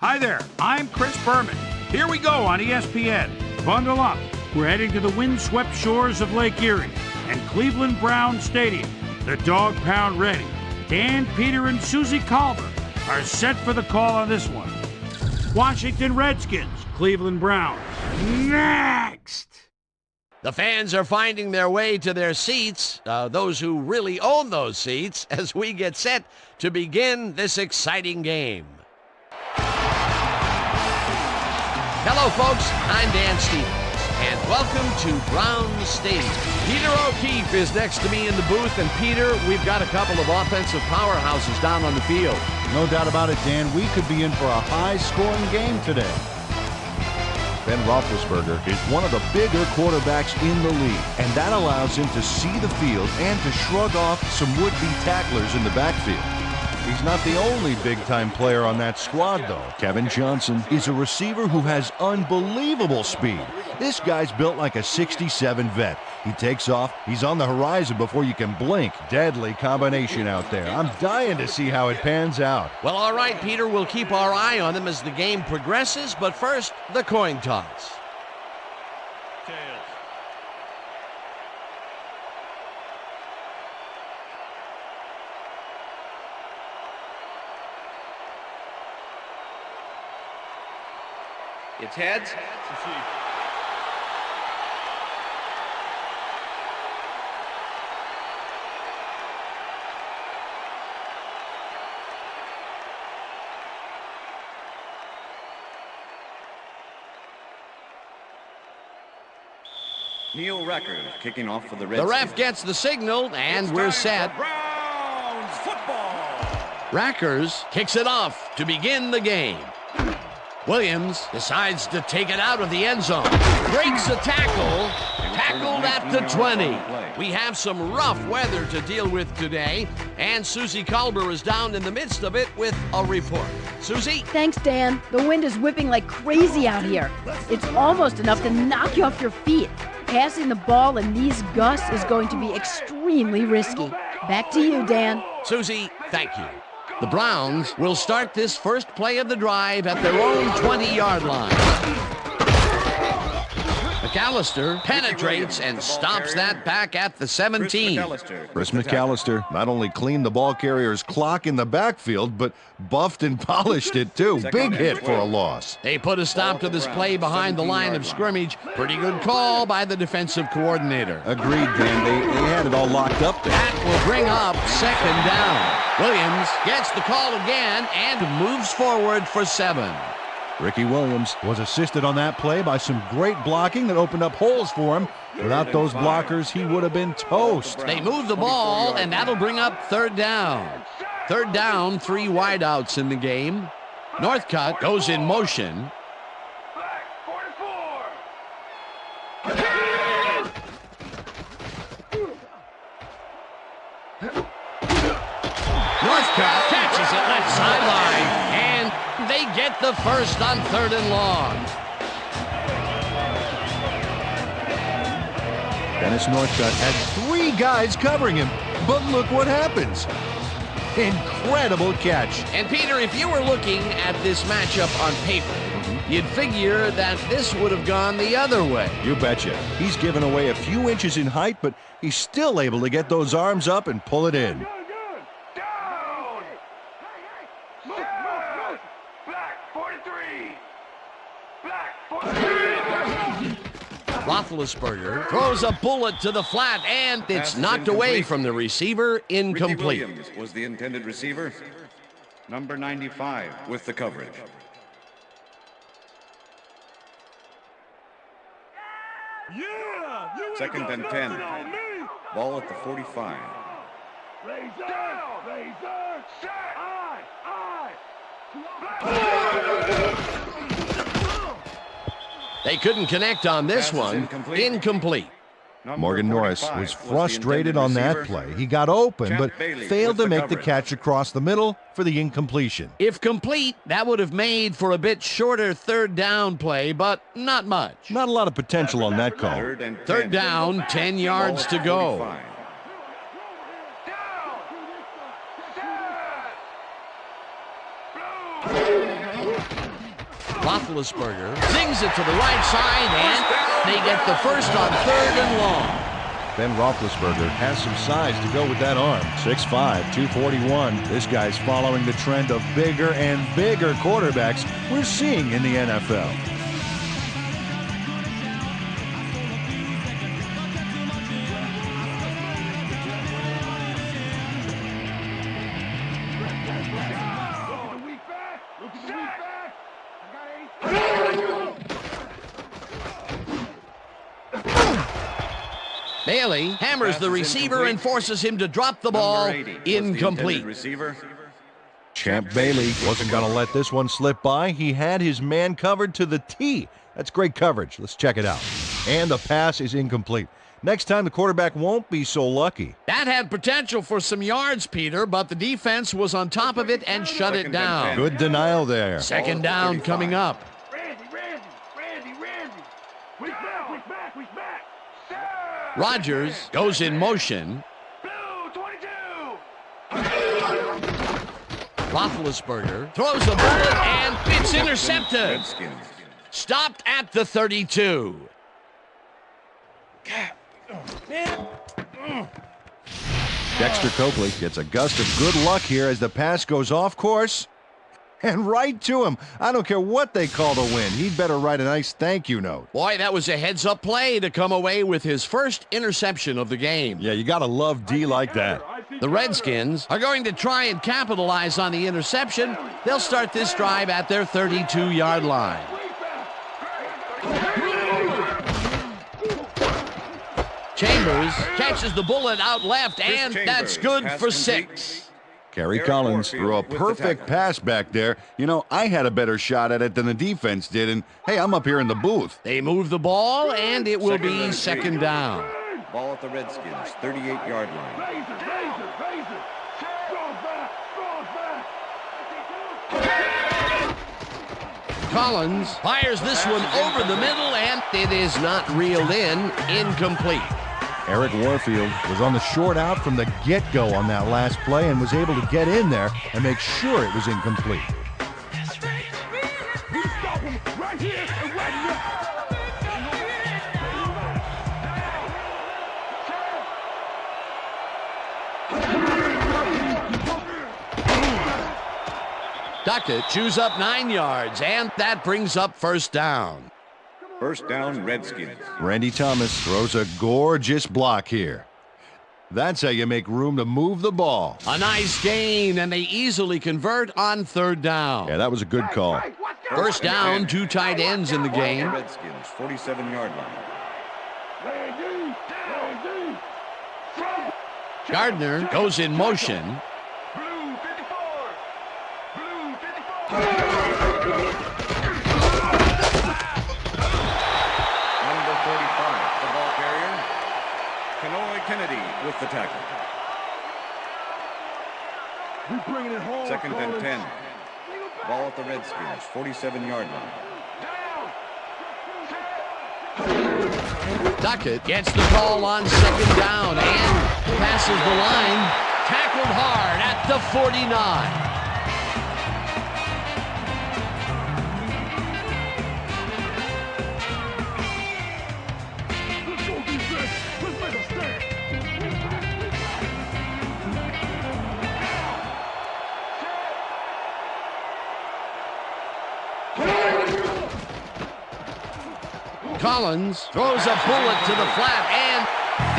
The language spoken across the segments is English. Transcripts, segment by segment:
Hi there, I'm Chris Berman. Here we go on ESPN. Bundle up. We're heading to the windswept shores of Lake Erie and Cleveland Browns Stadium. The dog pound ready. Dan, Peter, and Susie Calver are set for the call on this one. Washington Redskins, Cleveland Browns. Next! The fans are finding their way to their seats, those who really own those seats, as we get set to begin this exciting game. Hello, folks. I'm Dan Stevens, and welcome to Browns Stadium. Peter O'Keefe is next to me in the booth, and Peter, we've got a couple of offensive powerhouses down on the field. No doubt about it, Dan. We could be in for a high-scoring game today. Ben Roethlisberger is one of the bigger quarterbacks in the league, and that allows him to see the field and to shrug off some would-be tacklers in the backfield. He's not the only big-time player on that squad, though. Kevin Johnson is a receiver who has unbelievable speed. This guy's built like a '67 vet. He takes off, he's on the horizon before you can blink. Deadly combination out there. I'm dying to see how it pans out. Well, all right, Peter, we'll keep our eye on them as the game progresses, but first, the coin toss. It's heads. Neil Record kicking off for the Redskins. The ref gets the signal, and we're set. Browns football. Rackers kicks it off to begin the game. Williams decides to take it out of the end zone. Breaks a tackle. Tackled at the 20. We have some rough weather to deal with today, and Susie Calver is down in the midst of it with a report. Susie? Thanks, Dan. The wind is whipping like crazy out here. It's almost enough to knock you off your feet. Passing the ball in these gusts is going to be extremely risky. Back to you, Dan. Susie, thank you. The Browns will start this first play of the drive at their own 20-yard line. McAllister penetrates and stops that back at the 17. Chris McAllister not only cleaned the ball carrier's clock in the backfield, but buffed and polished it too. Big hit for a loss. They put a stop to this play behind the line of scrimmage. Pretty good call by the defensive coordinator. Agreed, Dan. They had it all locked up there. That will bring up second down. Williams gets the call again and moves forward for 7. Ricky Williams was assisted on that play by some great blocking that opened up holes for him. Without those blockers, he would have been toast. They move the ball, and that'll bring up third down. Third down, 3 wideouts in the game. Northcutt goes in motion. Northcutt catches it left sideline, and they get the first on 3rd and long. Dennis Northcutt had 3 guys covering him, but look what happens. Incredible catch. And Peter, if you were looking at this matchup on paper, you'd figure that this would have gone the other way. You betcha. He's given away a few inches in height, but he's still able to get those arms up and pull it in. Roethlisberger throws a bullet to the flat, and it's knocked away from the receiver, incomplete. Ricky Williams was the intended receiver. Number 95 with the coverage. Second and 10. Ball at the 45. They couldn't connect on this one. Incomplete. Morgan Norris was frustrated on that play. He got open, but failed to make the catch across the middle for the incompletion. If complete, that would have made for a bit shorter third down play, but not much. Not a lot of potential on that call. Third down, 10 yards to go. Roethlisberger zings it to the right side, and they get the first on 3rd and long. Ben Roethlisberger has some size to go with that arm. 6'5", 241. This guy's following the trend of bigger and bigger quarterbacks we're seeing in the NFL. Bailey hammers the receiver and forces him to drop the ball. Incomplete. Champ Bailey wasn't going to let this one slip by. He had his man covered to the T. That's great coverage. Let's check it out. And the pass is incomplete. Next time, the quarterback won't be so lucky. That had potential for some yards, Peter, but the defense was on top of it and shut it down. Good denial there. Second down coming up. Rodgers goes in motion. Roethlisberger throws a bullet, and it's intercepted. Stopped at the 32. Dexter Copley gets a gust of good luck here as the pass goes off course and right to him. I don't care what they call the win. He'd better write a nice thank you note. Boy, that was a heads-up play to come away with his first interception of the game. Yeah, you got to love D like that. The Redskins are going to try and capitalize on the interception. They'll start this drive at their 32-yard line. Chambers catches the bullet out left, and that's good for 6. Kerry Collins threw a perfect pass back there. You know, I had a better shot at it than the defense did, and hey, I'm up here in the booth. They move the ball, and it will be second down. Ball at the Redskins, 38-yard line. Collins fires this one over the middle, and it is not reeled in. Incomplete. Eric Warfield was on the short out from the get-go on that last play and was able to get in there and make sure it was incomplete. Duckett chews up 9 yards, and that brings up first down. First down, Redskins. Randy Thomas throws a gorgeous block here. That's how you make room to move the ball. A nice gain, and they easily convert on third down. Yeah, that was a good call. First down, 2 tight ends in the game. Redskins, 47-yard line. Gardner goes in motion. Number 45, the ball carrier. Kennedy with the tackle. Second and 10. Ball at the Redskins, 47-yard line. Duckett gets the call on second down and passes the line. Tackled hard at the 49. Collins throws a bullet to the flat, and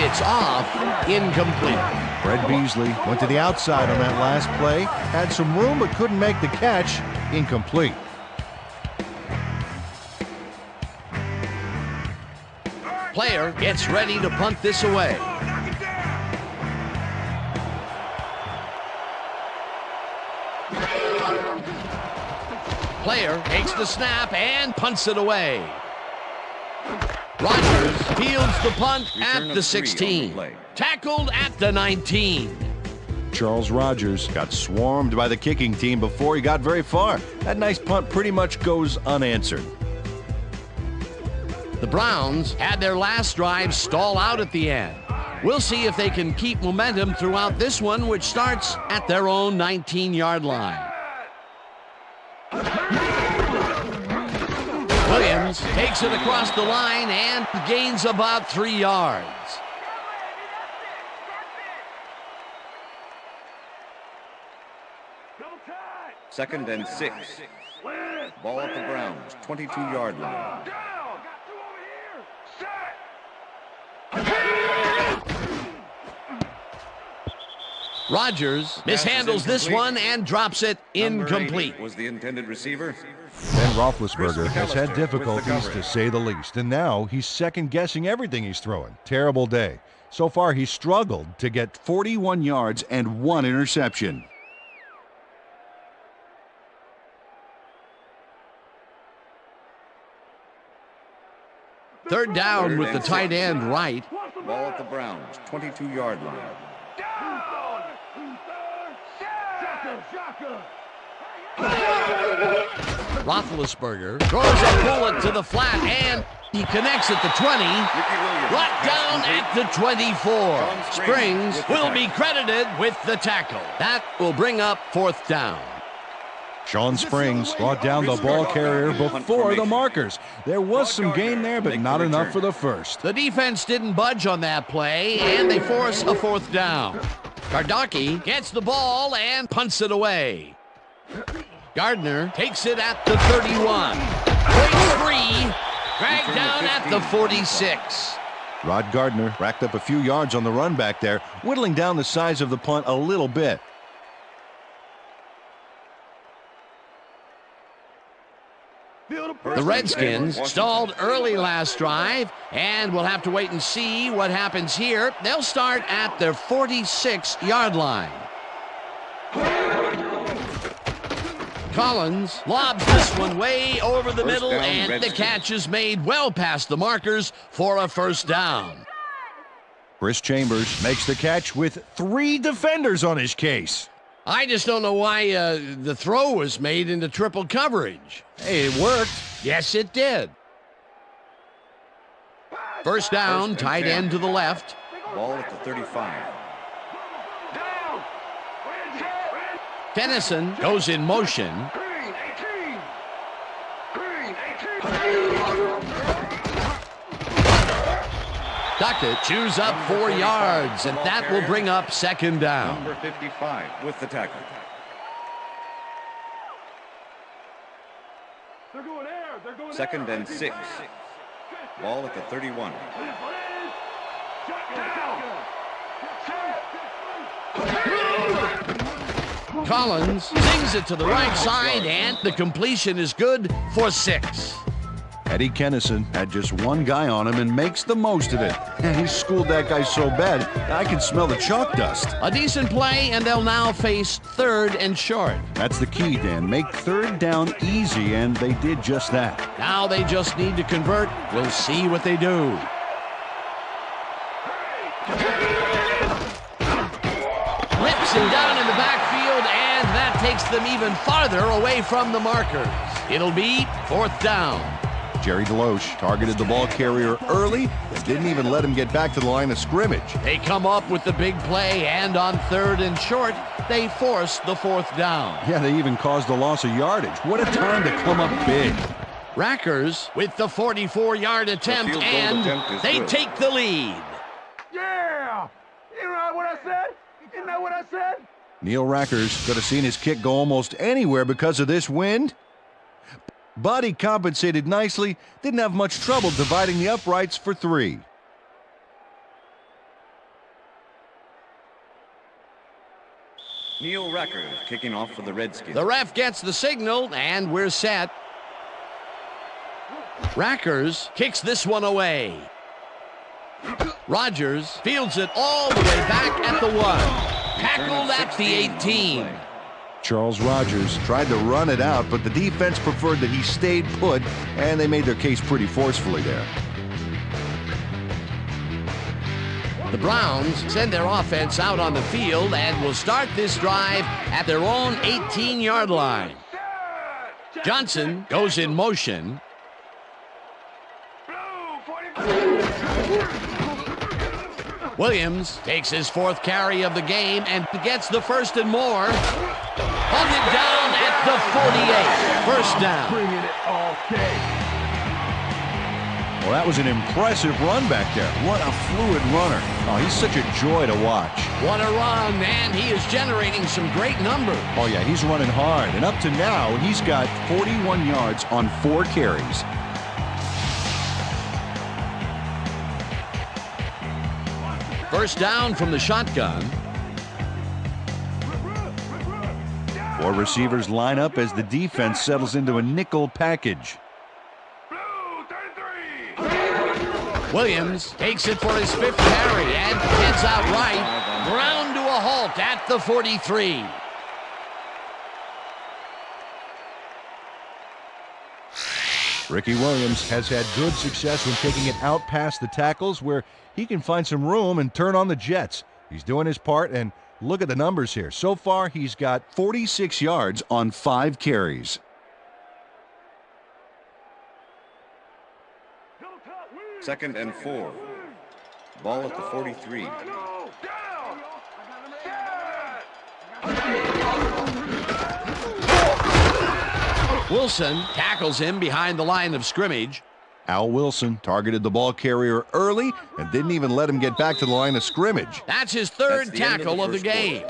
it's off. Incomplete. Fred Beasley went to the outside on that last play, had some room but couldn't make the catch. Incomplete. Player gets ready to punt this away. Player takes the snap and punts it away. Rodgers fields the punt at the 16. Tackled at the 19. Charles Rodgers got swarmed by the kicking team before he got very far. That nice punt pretty much goes unanswered. The Browns had their last drive stall out at the end. We'll see if they can keep momentum throughout this one, which starts at their own 19-yard line. Williams takes it across the line and gains about 3 yards. Second and 6. Ball at the Browns, 22-yard line. Rodgers mishandles this one and drops it incomplete. Was the intended receiver. Ben Roethlisberger has had difficulties, to say the least, and now he's second-guessing everything he's throwing. Terrible day. So far, he's struggled to get 41 yards and 1 interception. Third down with the tight end right. Ball at the Browns, 22-yard line. Roethlisberger throws a bullet to the flat, and he connects at the 20. Brought down at the 24. Springs will be credited with the tackle. That will bring up fourth down. Shawn Springs brought down the ball carrier before the markers. There was some gain there, but not enough for the first. The defense didn't budge on that play, and they force a fourth down. Gardocki gets the ball and punts it away. Gardner takes it at the 31. Breaks free. Dragged down at the 46. Rod Gardner racked up a few yards on the run back there, whittling down the size of the punt a little bit. The Redskins stalled early last drive, and we'll have to wait and see what happens here. They'll start at their 46-yard line. Collins lobs this one way over the middle, and the catch is made well past the markers for a first down. Chris Chambers makes the catch with 3 defenders on his case. I just don't know why the throw was made into triple coverage. Hey, it worked. Yes, it did. First down, tight end to the left. Ball at the 35. Tennyson goes in motion. Duckett chews up 4 yards, and that will bring up second down. Number 55 with the tackle. Second and 6. Ball at the 31. Collins sings it to the right side, and the completion is good for 6. Eddie Kennison had just 1 guy on him and makes the most of it. And he schooled that guy so bad, I can smell the chalk dust. A decent play, and they'll now face third and short. That's the key, Dan. Make third down easy, and they did just that. Now they just need to convert. We'll see what they do. Rips him down in the backfield, and that takes them even farther away from the markers. It'll be fourth down. Jerry DeLoche targeted the ball carrier early and didn't even let him get back to the line of scrimmage. They come up with the big play, and on third and short, they force the fourth down. Yeah, they even caused a loss of yardage. What a time to come up big. Rackers with the 44-yard attempt, and they take the lead. Yeah! You know what I said? Isn't that what I said? Neil Rackers could have seen his kick go almost anywhere because of this wind. But he compensated nicely, didn't have much trouble dividing the uprights for 3. Neil Rackers kicking off for the Redskins. The ref gets the signal, and we're set. Rackers kicks this one away. Rodgers fields it all the way back at the 1. Tackled at the 18. Charles Rodgers tried to run it out, but the defense preferred that he stayed put, and they made their case pretty forcefully there. The Browns send their offense out on the field and will start this drive at their own 18-yard line. Johnson goes in motion. Williams takes his 4th carry of the game and gets the first and more. Hunted down at the 48. First down. Bringing it all day. Well, that was an impressive run back there. What a fluid runner. Oh, he's such a joy to watch. What a run, and he is generating some great numbers. Oh, yeah, he's running hard. And up to now, he's got 41 yards on 4 carries. First down from the shotgun. 4 receivers line up as the defense settles into a nickel package. Williams takes it for his 5th carry and heads out right. Ground to a halt at the 43. Ricky Williams has had good success when taking it out past the tackles where he can find some room and turn on the jets. He's doing his part, and look at the numbers here. So far, he's got 46 yards on 5 carries. Second and 4. Ball at the 43. Wilson tackles him behind the line of scrimmage. Al Wilson targeted the ball carrier early and didn't even let him get back to the line of scrimmage. That's his 3rd tackle of the game.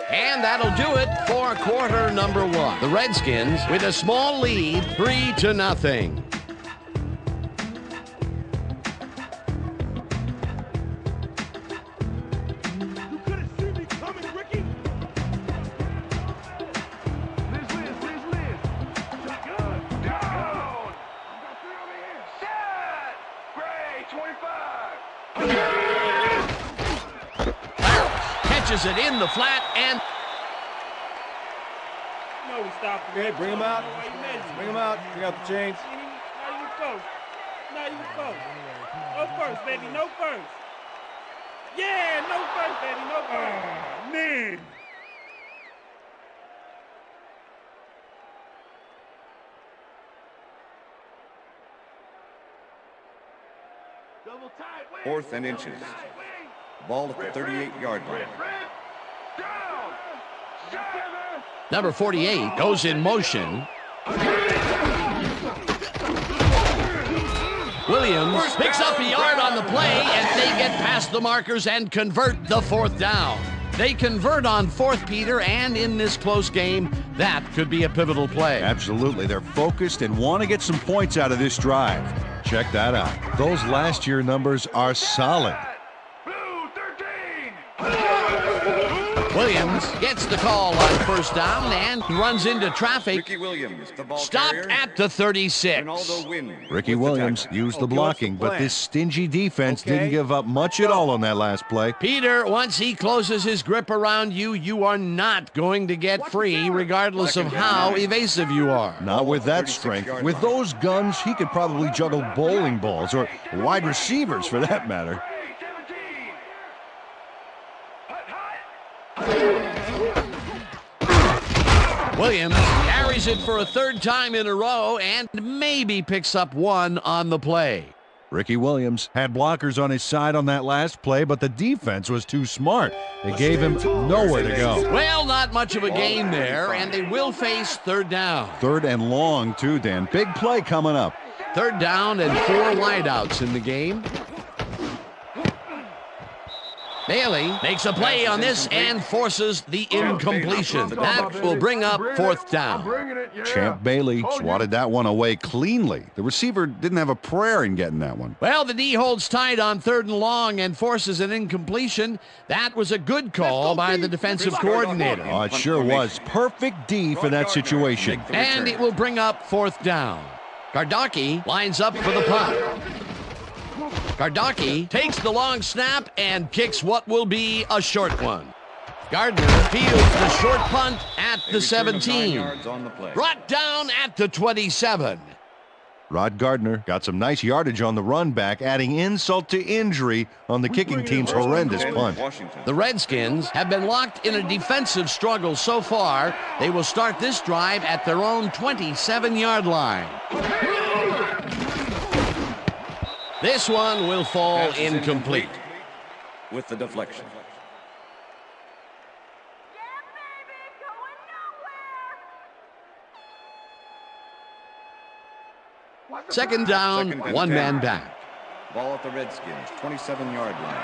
And that'll do it for quarter number 1. The Redskins with a small lead, 3-0. Catches it in the flat and No, we stopped him. Okay, bring him out. Bring him out. Bring out the chains. Now you first. Now you first. No first, baby. No first. Yeah, no first, baby. No first. Oh, man. Double tight. 4th and inches. Ball at the 38-yard line. number 48 goes in motion. Williams picks up a yard on the play, and they get past the markers and convert the 4th down. They convert on 4th, Peter, and in this close game, that could be a pivotal play. Absolutely. They're focused and want to get some points out of this drive. Check that out. Those last year numbers are solid. Williams gets the call on 1st down and runs into traffic. Ricky Williams, the ball Stopped carrier. at the 36. Ricky Williams used the blocking, but this stingy defense didn't give up much at all on that last play. Peter, once he closes his grip around you, you are not going to get free, regardless of how evasive you are. Not with that strength. With those guns, he could probably juggle bowling balls, or wide receivers for that matter. Williams carries it for a 3rd time in a row and maybe picks up 1 on the play. Ricky Williams had blockers on his side on that last play, but the defense was too smart. They gave him nowhere to go. Well, not much of a gain there, and they will face 3rd down. 3rd and long, too, Dan. Big play coming up. 3rd down and 4 wideouts in the game. Bailey makes a play on this and forces the incompletion. That will bring up 4th down. Champ Bailey swatted that one away cleanly. The receiver didn't have a prayer in getting that one. Well, the D holds tight on 3rd and long and forces an incompletion. That was a good call by the defensive coordinator. Oh, it sure was. Perfect D for that situation. And it will bring up 4th down. Gardocki lines up for the punt. Gardocki takes the long snap and kicks what will be a short one. Gardner fields the short punt at the 17. Brought down at the 27. Rod Gardner got some nice yardage on the run back, adding insult to injury on the kicking team's horrendous punt. The Redskins have been locked in a defensive struggle so far. They will start this drive at their own 27-yard line. This one will fall incomplete. With the deflection. Second down, one man back. Ball at the Redskins, 27-yard line.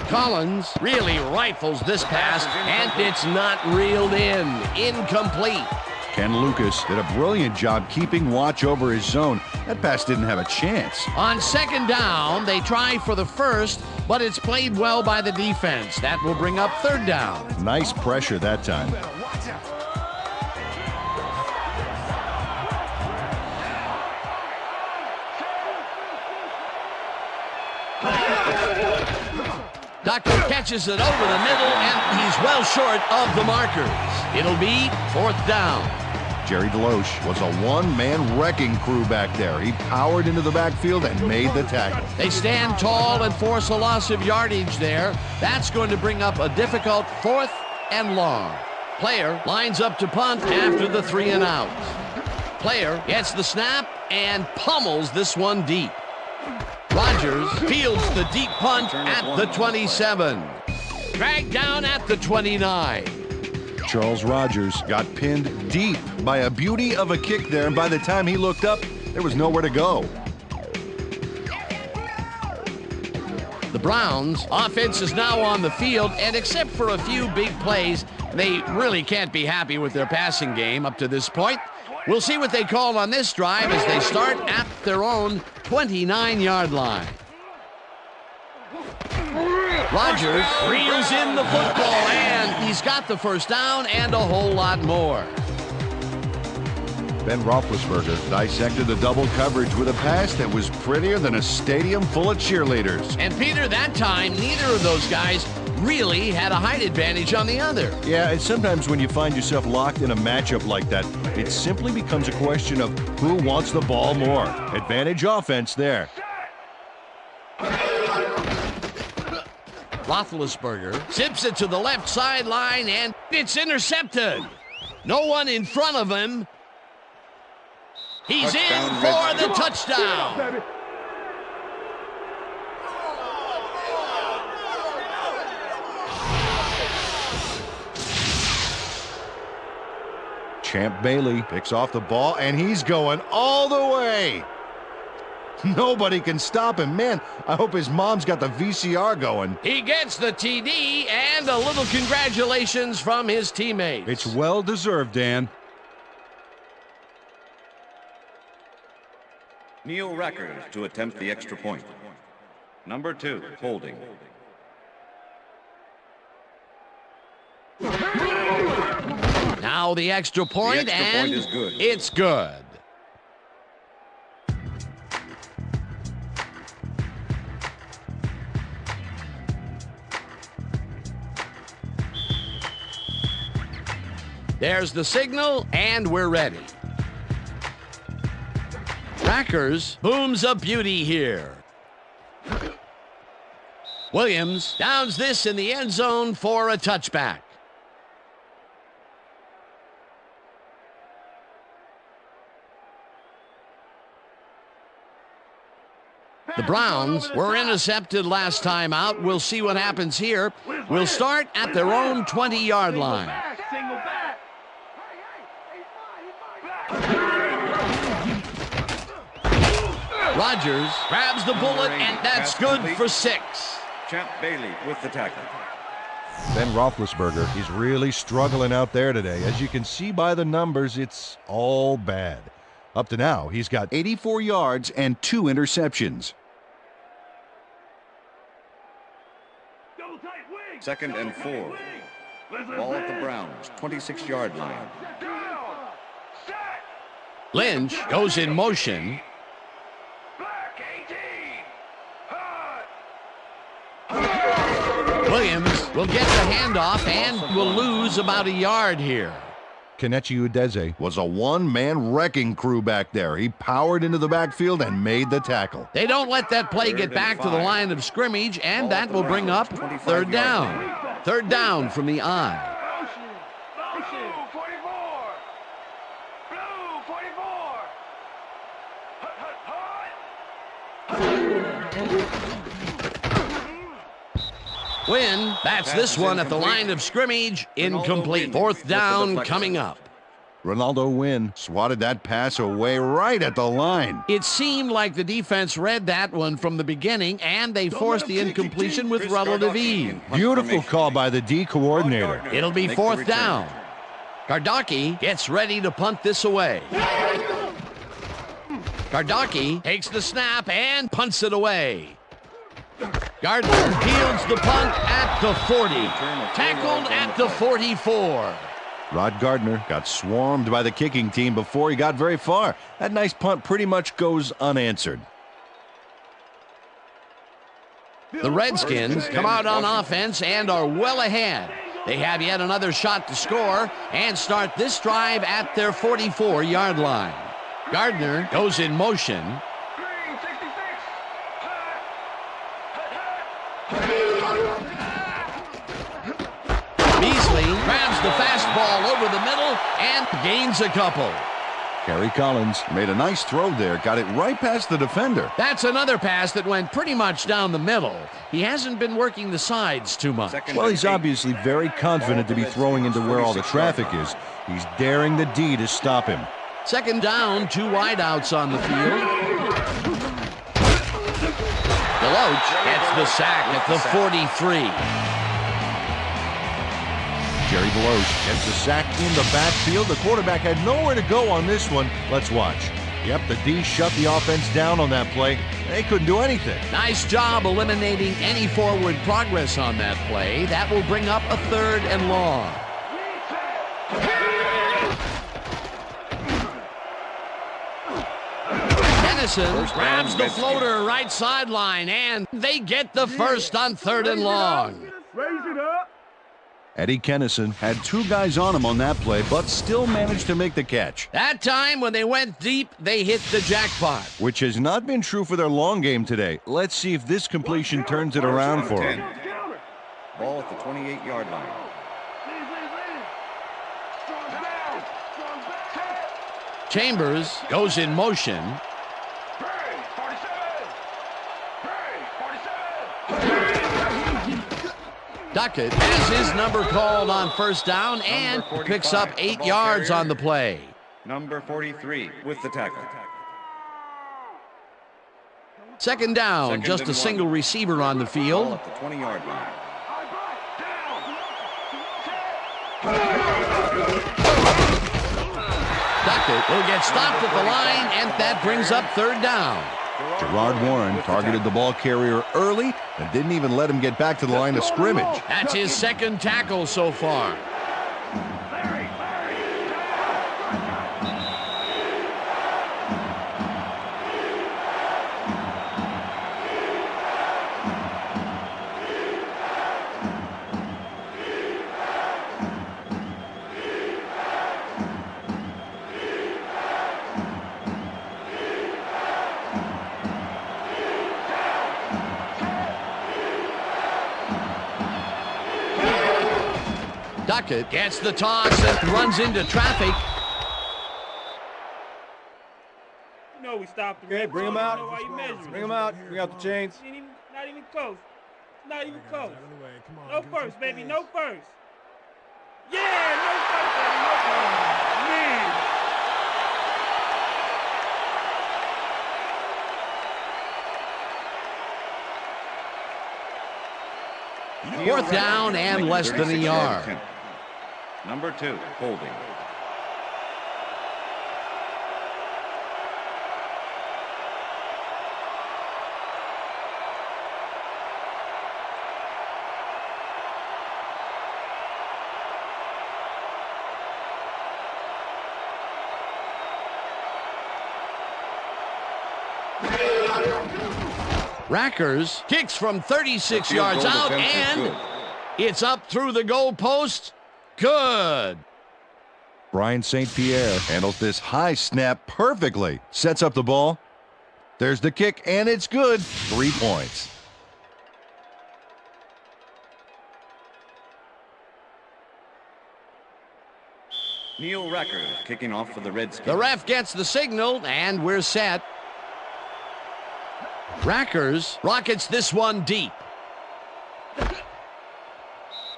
Collins really rifles this pass, and it's not reeled in. Incomplete. Ken Lucas did a brilliant job keeping watch over his zone. That pass didn't have a chance. On second down, they try for the first, but it's played well by the defense. That will bring up third down. Nice pressure that time. Doctor catches it over the middle, and he's well short of the markers. It'll be fourth down. Jerry Deloche was a one-man wrecking crew back there. He powered into the backfield and made the tackle. They stand tall and force a loss of yardage there. That's going to bring up a difficult fourth and long. Player lines up to punt after the 3 and out. Player gets the snap and pummels this one deep. Rodgers fields the deep punt at the 27. Dragged down at the 29. Charles Rodgers got pinned deep by a beauty of a kick there, and by the time he looked up, there was nowhere to go. The Browns' offense is now on the field, and except for a few big plays, they really can't be happy with their passing game up to this point. We'll see what they call on this drive as they start at their own 29-yard line. Rodgers reels in the football, and he's got the first down and a whole lot more. Ben Roethlisberger dissected the double coverage with a pass that was prettier than a stadium full of cheerleaders. And Peter, that time, neither of those guys really had a height advantage on the other. Yeah, and sometimes when you find yourself locked in a matchup like that, it simply becomes a question of who wants the ball more. Advantage offense there. Roethlisberger zips it to the left sideline, and it's intercepted. No one in front of him. He's in for the touchdown. Champ Bailey picks off the ball, and he's going all the way. Nobody can stop him. Man, I hope his mom's got the VCR going. He gets the TD and a little congratulations from his teammates. It's well deserved, Dan. Neil Rackers to attempt the extra point. Number 2, holding. Now the extra point, The extra and point is good. It's good. There's the signal, and we're ready. Rackers booms a beauty here. Williams downs this in the end zone for a touchback. The Browns were intercepted last time out. We'll see what happens here. We'll start at their own 20-yard line. Rodgers grabs the bullet, and that's good for 6. Champ Bailey with the tackle. Ben Roethlisberger is really struggling out there today. As you can see by the numbers, it's all bad. Up to now, he's got 84 yards and 2 interceptions. 2nd and 4. Ball at the Browns, 26-yard line. Lynch goes in motion. Williams will get the handoff and will lose about a yard here. Kenechi Udeze was a one-man wrecking crew back there. He powered into the backfield and made the tackle. They don't let that play get back to the line of scrimmage, and that will bring up third down. Third down from the I. Win bats this one at the line of scrimmage. Incomplete. Fourth down coming up. Ronaldo Wynn swatted that pass away right at the line. It seemed like the defense read that one from the beginning, and they forced the incompletion with relative ease. Beautiful call by the D coordinator. It'll be fourth down. Gardocki gets ready to punt this away. Gardocki takes the snap and punts it away. Gardner fields the punt at the 40. Tackled at the 44. Rod Gardner got swarmed by the kicking team before he got very far. That nice punt pretty much goes unanswered. The Redskins come out on offense and are well ahead. They have yet another shot to score and start this drive at their 44-yard line. Gardner goes in motion. Beasley grabs the fastball over the middle and gains a couple. Kerry Collins made a nice throw there, got it right past the defender. That's another pass that went pretty much down the middle. He hasn't been working the sides too much. Well, he's obviously very confident to be throwing into where all the traffic is. He's daring the D to stop him. Second down, 2 wideouts on the field. Deloach gets the sack at the 43. Jerry Deloach gets the sack in the backfield. The quarterback had nowhere to go on this one. Let's watch. Yep, the D shut the offense down on that play. They couldn't do anything. Nice job eliminating any forward progress on that play. That will bring up a 3rd and long. Kennison grabs the floater right sideline, and they get the first on 3rd and long. Raise it up. Eddie Kennison had 2 guys on him on that play, but still managed to make the catch. That time, when they went deep, they hit the jackpot. Which has not been true for their long game today. Let's see if this completion turns it around for them. Ball at the 28-yard line. Chambers goes in motion. Duckett has his number called on first down and picks up 8 yards on the play. Number 43 with the tackle. Second down, Second just a and single 1. receiver on the Ball field. at the 20-yard line. Duckett will get stopped at the line, and that brings up 3rd down. Gerard Warren targeted the ball carrier early and didn't even let him get back to the line of scrimmage. That's his 2nd tackle so far. Duckett gets the toss and runs into traffic. You know we stopped him. Okay, bring him out. You know why you measuring. Bring him out. Bring out the chains. Not even close. Not even close. No first, baby. No first. Yeah, no first, baby. No first. Man. 4th down and less than a yard. Number 2, holding. Rackers kicks from 36 yards out, and it's up through the goalpost. Good. Brian St. Pierre handles this high snap perfectly. Sets up the ball. There's the kick, and it's good. 3 points. Neil Racker kicking off for the Redskins. The ref gets the signal, and we're set. Rackers rockets this one deep.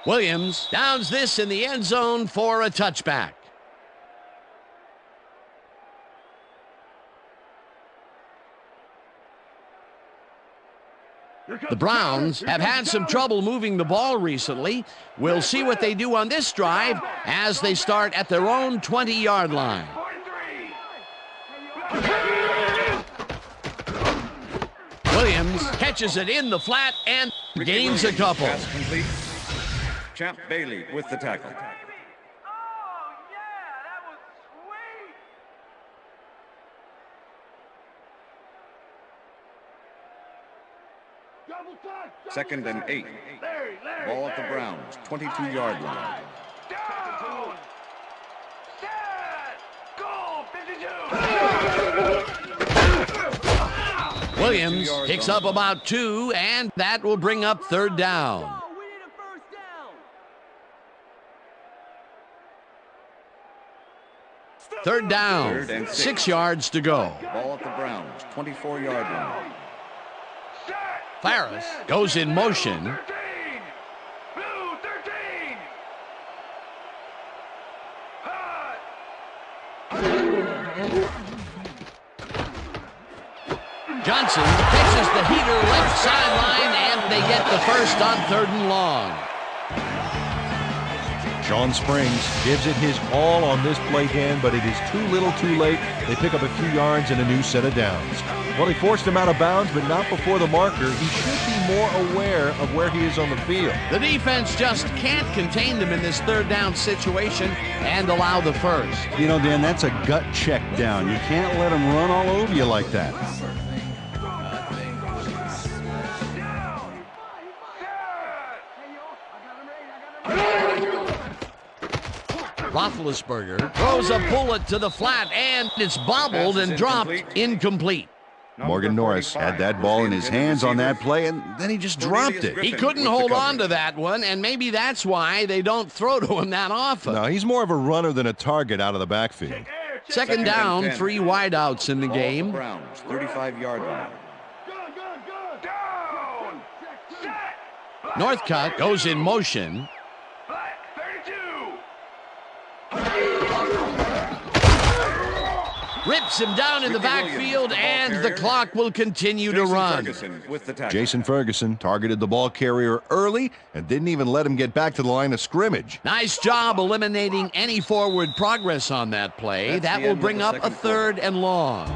Williams downs this in the end zone for a touchback. The Browns have had some trouble moving the ball recently. We'll see what they do on this drive as they start at their own 20-yard line. Williams catches it in the flat and gains a couple. Pass complete. Champ Bailey with the tackle. Second and 8. Ball at the Browns, 22-yard line. Down! Set! Goal! 52! Williams picks up about 2, and that will bring up third down. Third down, 6 yards to go. Ball at the Browns, 24-yard line. Farris goes in motion. 13! Blue 13! Hot! Johnson catches the heater left sideline, and they get the first on 3rd and long. Sean Springs gives it his all on this play, Dan, but it is too little too late. They pick up a few yards and a new set of downs. Well, he forced him out of bounds, but not before the marker. He should be more aware of where he is on the field. The defense just can't contain them in this 3rd down situation and allow the first. You know, Dan, that's a gut check down. You can't let him run all over you like that. Roethlisberger throws a bullet to the flat, and it's bobbled and dropped incomplete. Morgan Norris had that ball in his hands on that play, and then he just dropped it. He couldn't hold on to that one, and maybe that's why they don't throw to him that often. No, he's more of a runner than a target out of the backfield. Second down, 3 wideouts in the game. Browns, 35-yard line. Down! Set! Northcutt goes in motion. Black 32! Rips him down in the backfield, and the clock will continue to run. Jason Ferguson targeted the ball carrier early and didn't even let him get back to the line of scrimmage. Nice job eliminating any forward progress on that play. That will bring up a 3rd and long.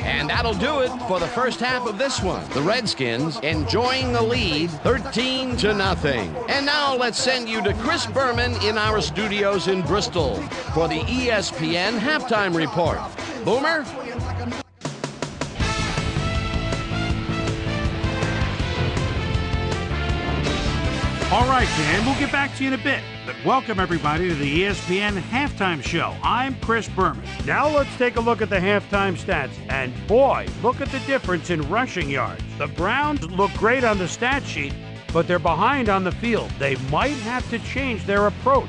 And that'll do it for the first half of this one. The Redskins enjoying the lead, 13-0. And now let's send you to Chris Berman in our studios in Bristol for the ESPN halftime report. Boomer? All right, Dan, we'll get back to you in a bit. But welcome, everybody, to the ESPN Halftime Show. I'm Chris Berman. Now let's take a look at the halftime stats. And boy, look at the difference in rushing yards. The Browns look great on the stat sheet, but they're behind on the field. They might have to change their approach.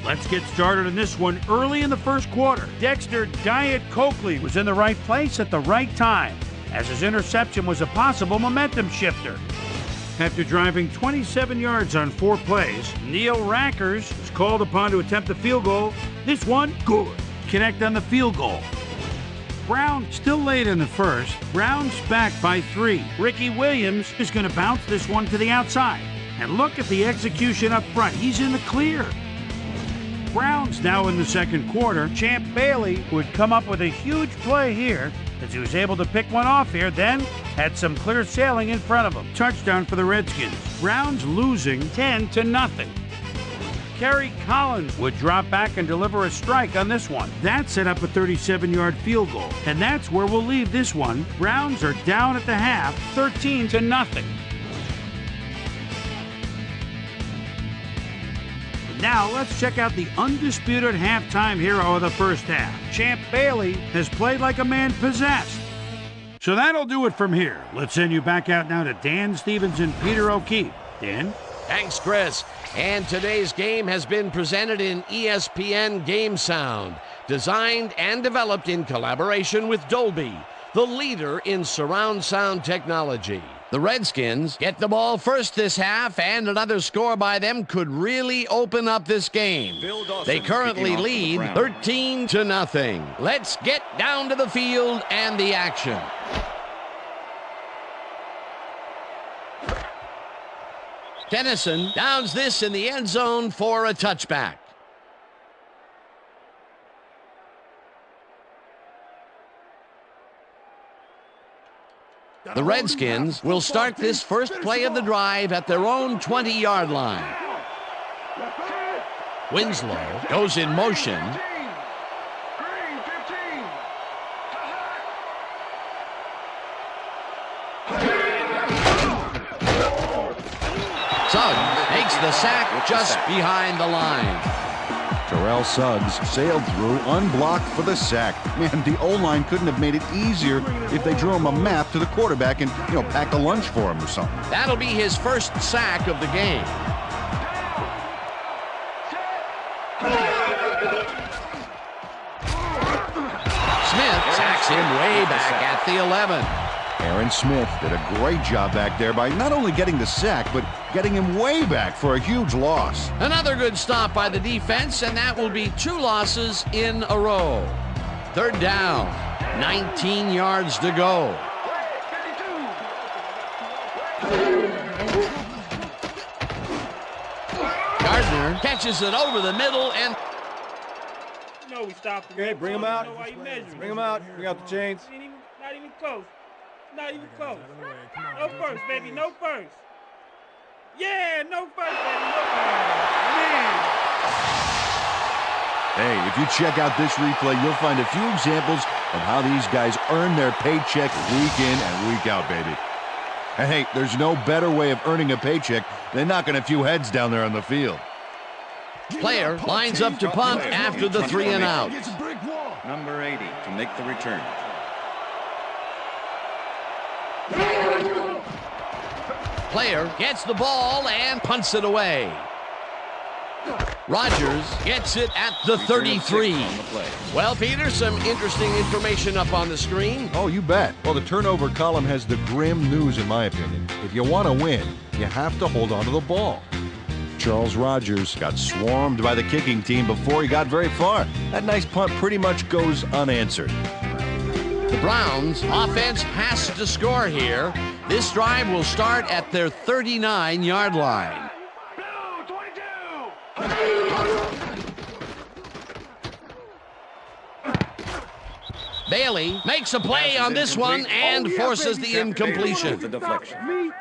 Let's get started on this one early in the first quarter. Dexter Diet Coakley was in the right place at the right time, as his interception was a possible momentum shifter. After driving 27 yards on 4 plays, Neil Rackers was called upon to attempt the field goal. This one, good. Connect on the field goal. Brown still late in the first. Brown's back by 3. Ricky Williams is going to bounce this one to the outside. And look at the execution up front. He's in the clear. Browns now in the second quarter. Champ Bailey would come up with a huge play here as he was able to pick one off here, then had some clear sailing in front of him. Touchdown for the Redskins. Browns losing 10-0. Kerry Collins would drop back and deliver a strike on this one. That set up a 37-yard field goal. And that's where we'll leave this one. Browns are down at the half, 13-0. Now let's check out the undisputed halftime hero of the first half. Champ Bailey has played like a man possessed. So that'll do it from here. Let's send you back out now to Dan Stevens and Peter O'Keefe. Dan? Thanks, Chris. And today's game has been presented in ESPN Game Sound, designed and developed in collaboration with Dolby, the leader in surround sound technology. The Redskins get the ball first this half, and another score by them could really open up this game. They currently lead 13-0. Let's get down to the field and the action. Tennyson downs this in the end zone for a touchback. The Redskins will start this first play of the drive at their own 20-yard line. Winslow goes in motion. Suggs makes the sack just behind the line. Terrell Suggs sailed through, unblocked for the sack. Man, the O-line couldn't have made it easier if they drew him a map to the quarterback and, packed a lunch for him or something. That'll be his first sack of the game. Smith sacks him way back at the 11. Aaron Smith did a great job back there by not only getting the sack, but getting him way back for a huge loss. Another good stop by the defense, and that will be 2 losses in a row. Third down, 19 yards to go. Gardner catches it over the middle, and No, we stopped him. Okay, bring him out. Bring him out. Bring out the chains. Not even close. Not even close. No first, baby. No first. Yeah, no first, baby. No first. Man. Hey, if you check out this replay, you'll find a few examples of how these guys earn their paycheck week in and week out, baby. And hey, there's no better way of earning a paycheck than knocking a few heads down there on the field. Player lines up to punt after the 3 and out. Number 80 to make the return. Player gets the ball and punts it away. Rodgers gets it at the 33. Well, Peter, some interesting information up on the screen. Oh, you bet. Well, the turnover column has the grim news, in my opinion. If you want to win, you have to hold on to the ball. Charles Rodgers got swarmed by the kicking team before he got very far. That nice punt pretty much goes unanswered. The Browns' offense has to score here. This drive will start at their 39-yard line. Bailey makes a play on this one and forces the incompletion. The deflection.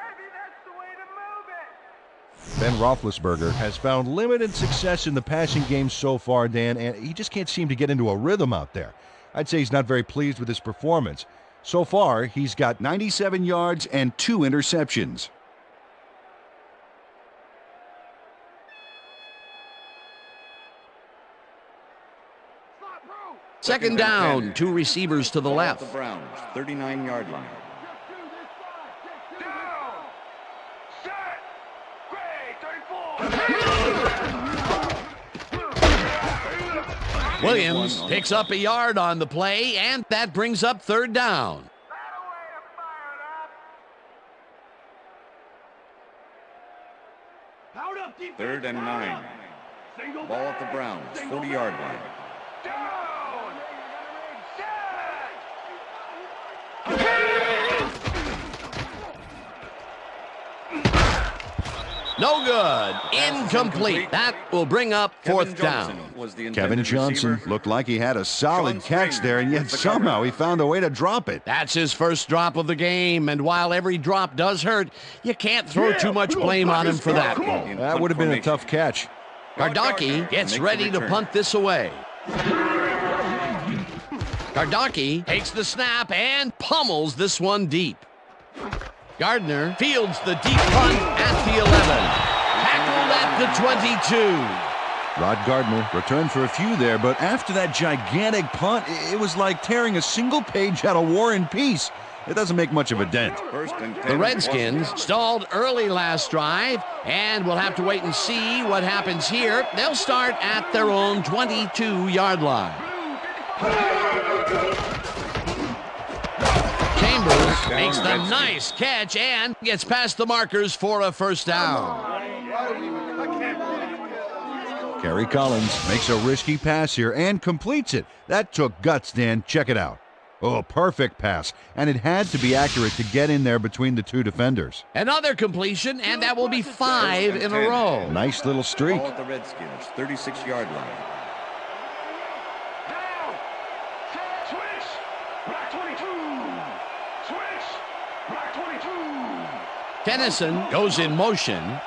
Ben Roethlisberger has found limited success in the passing game so far, Dan, and he just can't seem to get into a rhythm out there. I'd say he's not very pleased with his performance. So far, he's got 97 yards and 2 interceptions. Second down, 2 receivers to the left. The Browns, 39-yard line. Williams picks up a yard on the play, and that brings up third down. Third and 9. Ball at the Browns, 40-yard line. No good. Incomplete. That will bring up fourth down. Kevin Johnson looked like he had a solid catch there, and yet somehow he found a way to drop it. That's his first drop of the game, and while every drop does hurt, you can't throw too much blame on him for that. That would have been a tough catch. Gardocki gets ready to punt this away. Gardocki takes the snap and pummels this one deep. Gardner fields the deep punt at the 11. Tackled at the 22. Rod Gardner returned for a few there, but after that gigantic punt, it was like tearing a single page out of War and Peace. It doesn't make much of a dent. The Redskins stalled early last drive, and we'll have to wait and see what happens here. They'll start at their own 22-yard line. Chambers makes the nice catch and gets past the markers for a first down. Kerry Collins makes a risky pass here and completes it. That took guts, Dan. Check it out. Oh, perfect pass. And it had to be accurate to get in there between the two defenders. Another completion, and that will be 5 in a row. Nice little streak. Ball at the Redskins, 36-yard line. Down. Switch. Black 22. Switch. Black 22. Tennyson goes in motion.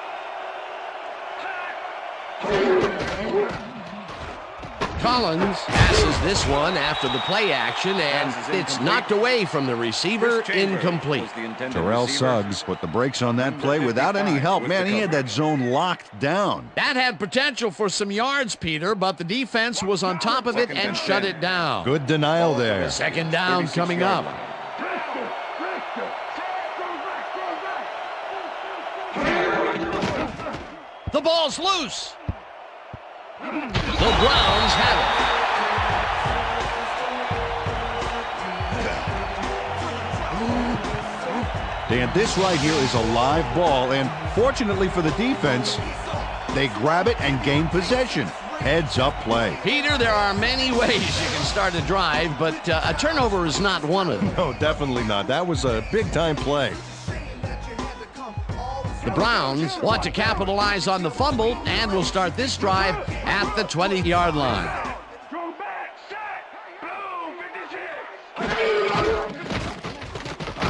Collins passes this one after the play action, and it's knocked away from the receiver, incomplete. Terrell Suggs put the brakes on that play without any help. Man, he had that zone locked down. That had potential for some yards, Peter, but the defense was on top of it and shut it down. Good denial there. Second down coming up. The ball's loose. The Browns have it. Dan, this right here is a live ball, and fortunately for the defense, they grab it and gain possession. Heads up play. Peter, there are many ways you can start a drive, but a turnover is not one of them. No, definitely not. That was a big-time play. The Browns want to capitalize on the fumble and will start this drive at the 20-yard line. Go back. Set. Blue 56.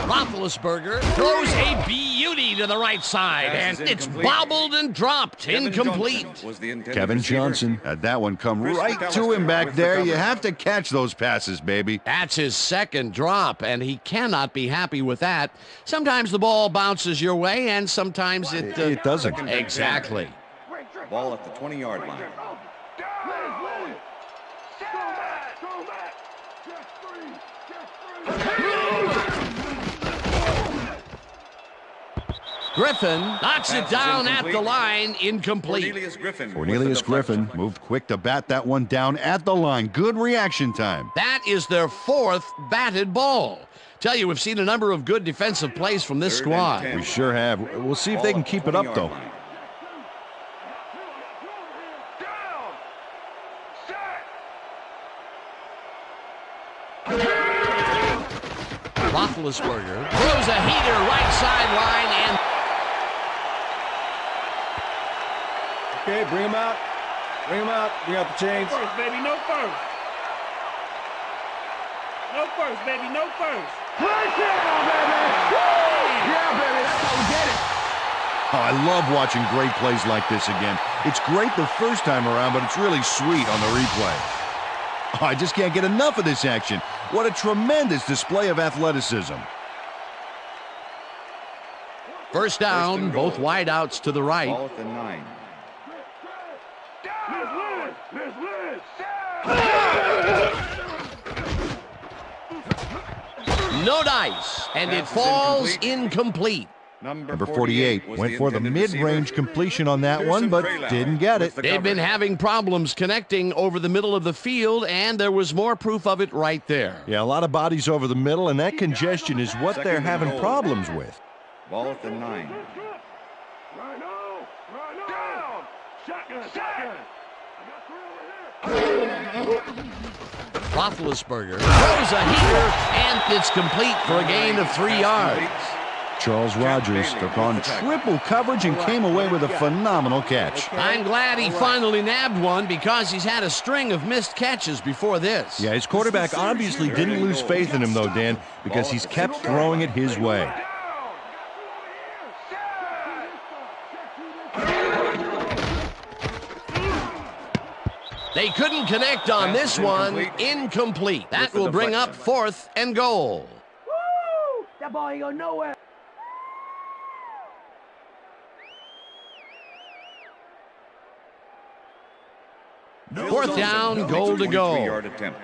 Roethlisberger throws a beauty to the right side, and it's bobbled and dropped. Incomplete. Kevin Johnson had that one come right to him back there. You have to catch those passes, baby. That's his second drop, and he cannot be happy with that. Sometimes the ball bounces your way, and sometimes it doesn't. Exactly. Ball at the 20-yard line. Griffin knocks it down at the line, incomplete. Cornelius Griffin moved quick to bat that one down at the line. Good reaction time. That is their fourth batted ball. Tell you, we've seen a number of good defensive plays from this squad. We sure have. We'll see if they can keep it up, though. Roethlisberger throws a heater right sideline, and okay, bring him out. Bring him out. Bring out the chains. No first, baby, no first. No first, baby, no first. First down, baby. Yeah, baby, that's how we get it. Oh, I love watching great plays like this again. It's great the first time around, but it's really sweet on the replay. Oh, I just can't get enough of this action. What a tremendous display of athleticism. first down, both wideouts to the right. Ball at the 9. No dice, and it falls incomplete. Number 48 went for the mid-range completion on that one, but didn't get it. They've been having problems connecting over the middle of the field, and there was more proof of it right there. Yeah, a lot of bodies over the middle, and that congestion is what they're having problems with. Ball at the 9. Roethlisberger throws a heater, and it's complete for a gain of 3 yards. Charles Rogers took on triple coverage and came away with a phenomenal catch. I'm glad he finally nabbed one because he's had a string of missed catches before this. Yeah, his quarterback obviously didn't lose faith in him, though, Dan, because he's kept throwing it his way. They couldn't connect on this one. Incomplete. That will bring up 4th and goal. Woo! That ball ain't going nowhere. Fourth down, goal to go. 23-yard attempt.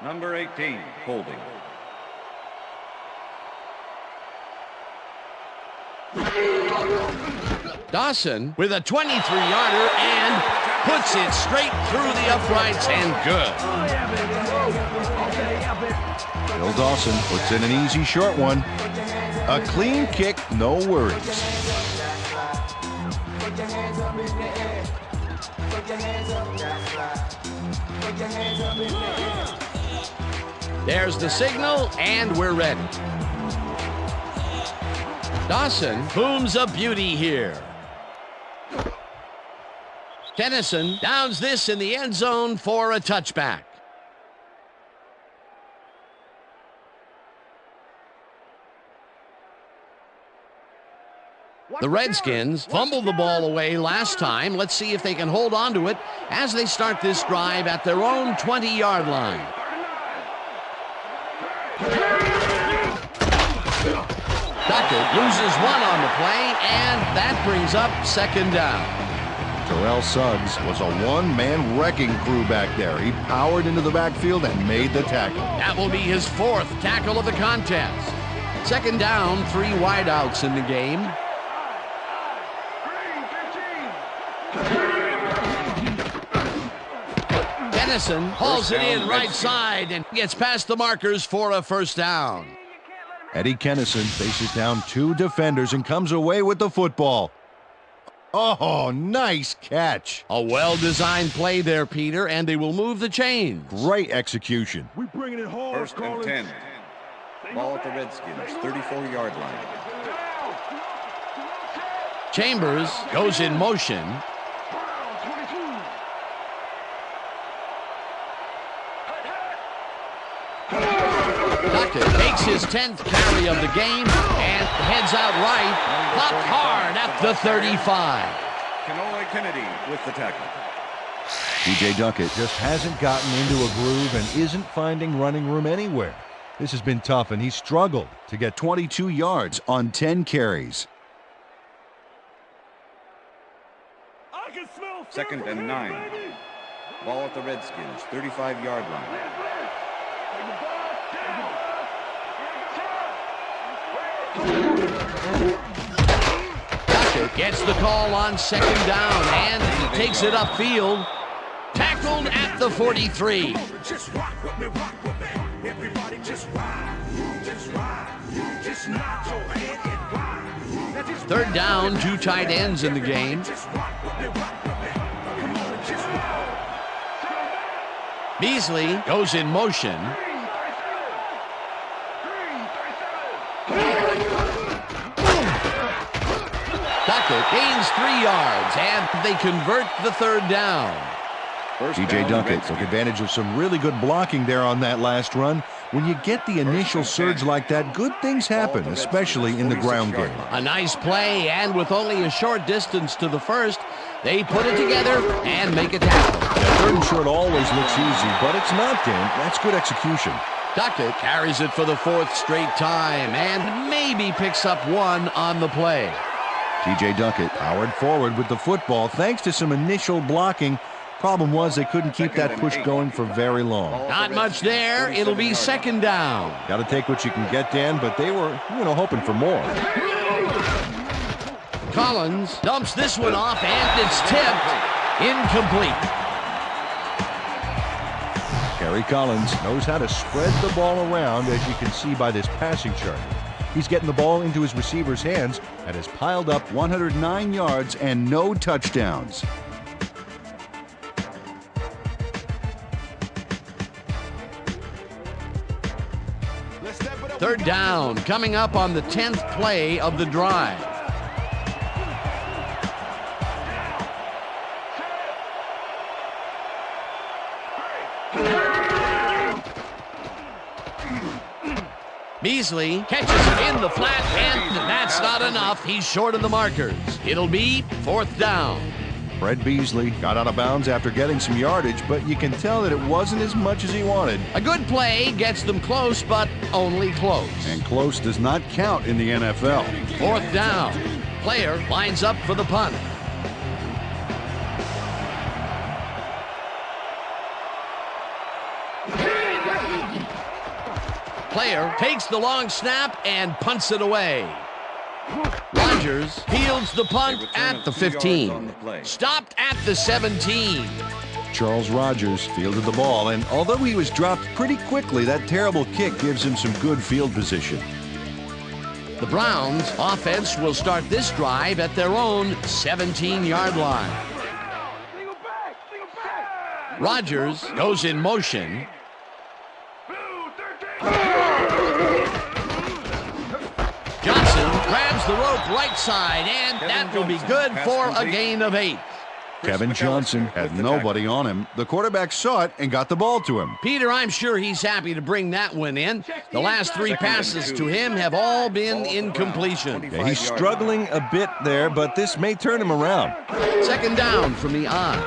Number 18, holding. Dawson with a 23-yarder and puts it straight through the uprights and good. Bill Dawson puts in an easy short one. A clean kick, no worries. There's the signal, and we're ready. Dawson booms a beauty here. Tennyson downs this in the end zone for a touchback. The Redskins fumbled the ball away last time. Let's see if they can hold on to it as they start this drive at their own 20-yard line. Duckett loses one on the play, and that brings up second down. Terrell Suggs was a one-man wrecking crew back there. He powered into the backfield and made the tackle. That will be his fourth tackle of the contest. Second down, 3 wideouts in the game. Tennyson hauls it in right side and gets past the markers for a first down. Eddie Kennison faces down 2 defenders and comes away with the football. Oh, nice catch. A well-designed play there, Peter, and they will move the chains. Great execution. We bringing it home. First and 10. Ball at the Redskins, 34-yard line. Chambers goes in motion. Duckett takes his 10th carry of the game and heads out right, popped hard at the 35. Kenoy Kennedy with the tackle. TJ Duckett just hasn't gotten into a groove and isn't finding running room anywhere. This has been tough, and he's struggled to get 22 yards on 10 carries. Second and 9. Ball at the Redskins, 35-yard line. Duckett gets the call on second down, and he takes it upfield. Tackled at the 43. Third down, 2 tight ends in the game. Beasley goes in motion. Duckett gains 3 yards, and they convert the third down. TJ Duckett took advantage of some really good blocking there on that last run. When you get the initial surge like that, good things happen, especially in the ground game. A nice play, and with only a short distance to the first, they put it together and make a tackle. Third and short always looks easy, but it's not, Dan. That's good execution. Duckett carries it for the 4th straight time and maybe picks up 1 on the play. TJ Duckett powered forward with the football thanks to some initial blocking. Problem was they couldn't keep that push going for very long. Not much there. It'll be second down. Got to take what you can get, Dan, but they were, hoping for more. Collins dumps this one off, and it's tipped. Incomplete. Kerry Collins knows how to spread the ball around, as you can see by this passing chart. He's getting the ball into his receiver's hands and has piled up 109 yards and no touchdowns. Third down, coming up on the 10th play of the drive. Beasley catches it in the flat, and that's not enough. He's short of the markers. It'll be 4th down. Fred Beasley got out of bounds after getting some yardage, but you can tell that it wasn't as much as he wanted. A good play gets them close, but only close. And close does not count in the NFL. 4th down. Player lines up for the punt. Player takes the long snap and punts it away. Rodgers fields the punt at the 15. Stopped at the 17. Charles Rodgers fielded the ball, and although he was dropped pretty quickly, that terrible kick gives him some good field position. The Browns offense will start this drive at their own 17-yard line. Rodgers goes in motion. Fires the rope right side, and that will be good for a gain of 8. Kevin Johnson had nobody on him. The quarterback saw it and got the ball to him. Peter, I'm sure he's happy to bring that one in. The last 3 passes to him have all been incompletion. Yeah, he's struggling a bit there, but this may turn him around. Second down from the on.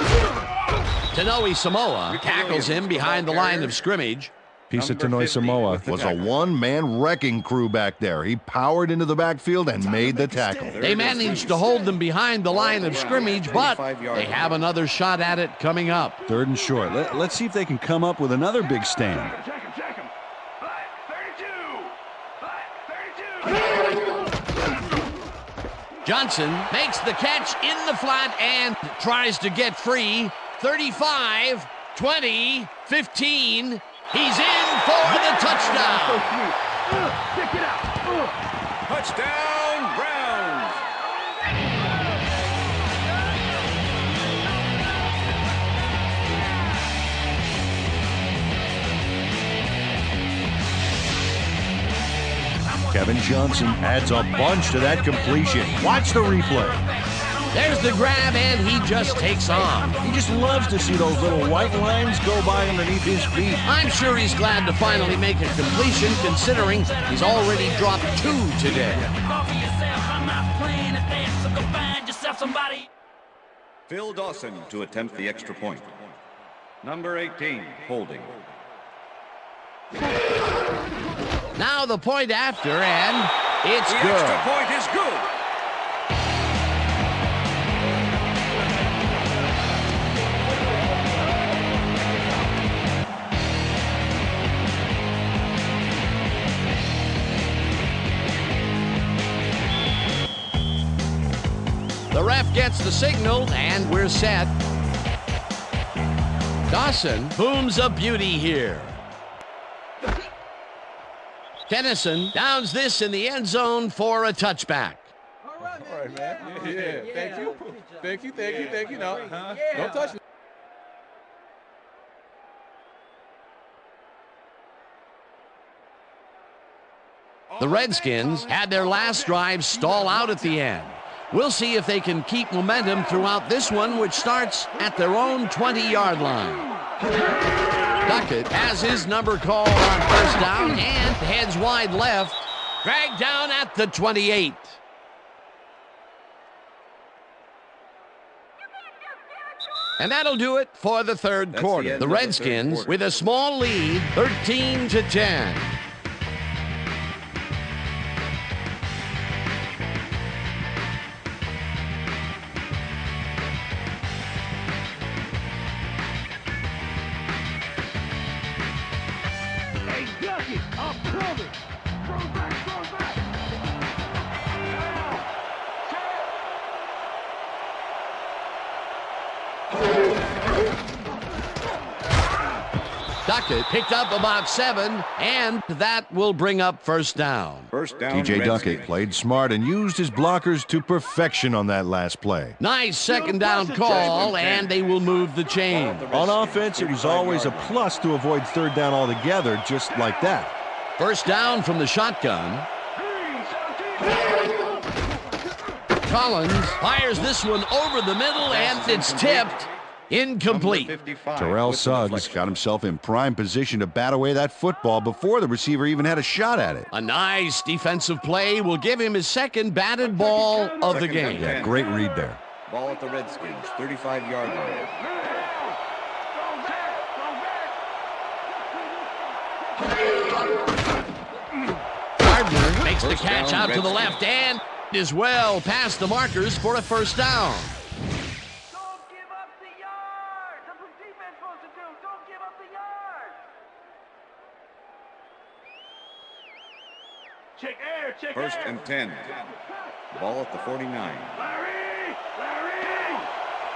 Tanoe Samoa tackles him behind the line of scrimmage. Piece of Tanoe Samoa was a one-man wrecking crew back there. He powered into the backfield and made the tackle. They managed to hold them behind the line of scrimmage, but they have another shot at it coming up. 3rd and short. Let's see if they can come up with another big stand. Check him. 32. Johnson makes the catch in the flat and tries to get free. 35, 20, 15. He's in for the touchdown. Pick it out. Touchdown, Browns. Kevin Johnson adds a bunch to that completion. Watch the replay. There's the grab, and he just takes off. He just loves to see those little white lines go by underneath his feet. I'm sure he's glad to finally make a completion, considering he's already dropped 2 today. Phil Dawson to attempt the extra point. Number 18, holding. Now the point after, and it's The good. extra point is good. The ref gets the signal, and we're set. Dawson booms a beauty here. Tennyson downs this in the end zone for a touchback. All right, man. Yeah. Thank you. No, don't touch it. The Redskins had their last drive stall out at the end. We'll see if they can keep momentum throughout this one, which starts at their own 20-yard line. Duckett has his number called on first down and heads wide left, dragged down at the 28. And that'll do it for the third quarter. The Redskins with a small lead, 13-10. Duckett picked up about 7, and that will bring up first down. First down, TJ Duckett Redskins. played smart and used his blockers to perfection on that last play. Nice second down call, and they will move the chain. On offense, it was always a plus to avoid 3rd down altogether, just like that. First down from the shotgun. Collins fires this one over the middle, and it's tipped. Incomplete. Terrell Suggs got himself in prime position to bat away that football before the receiver even had a shot at it. A nice defensive play will give him his second batted ball of the game. Yeah, great read there. Ball at the Redskins, 35-yard line. Gardner makes the catch out to the left and is well past the markers for a first down. First and 10. Ball at the 49. Larry!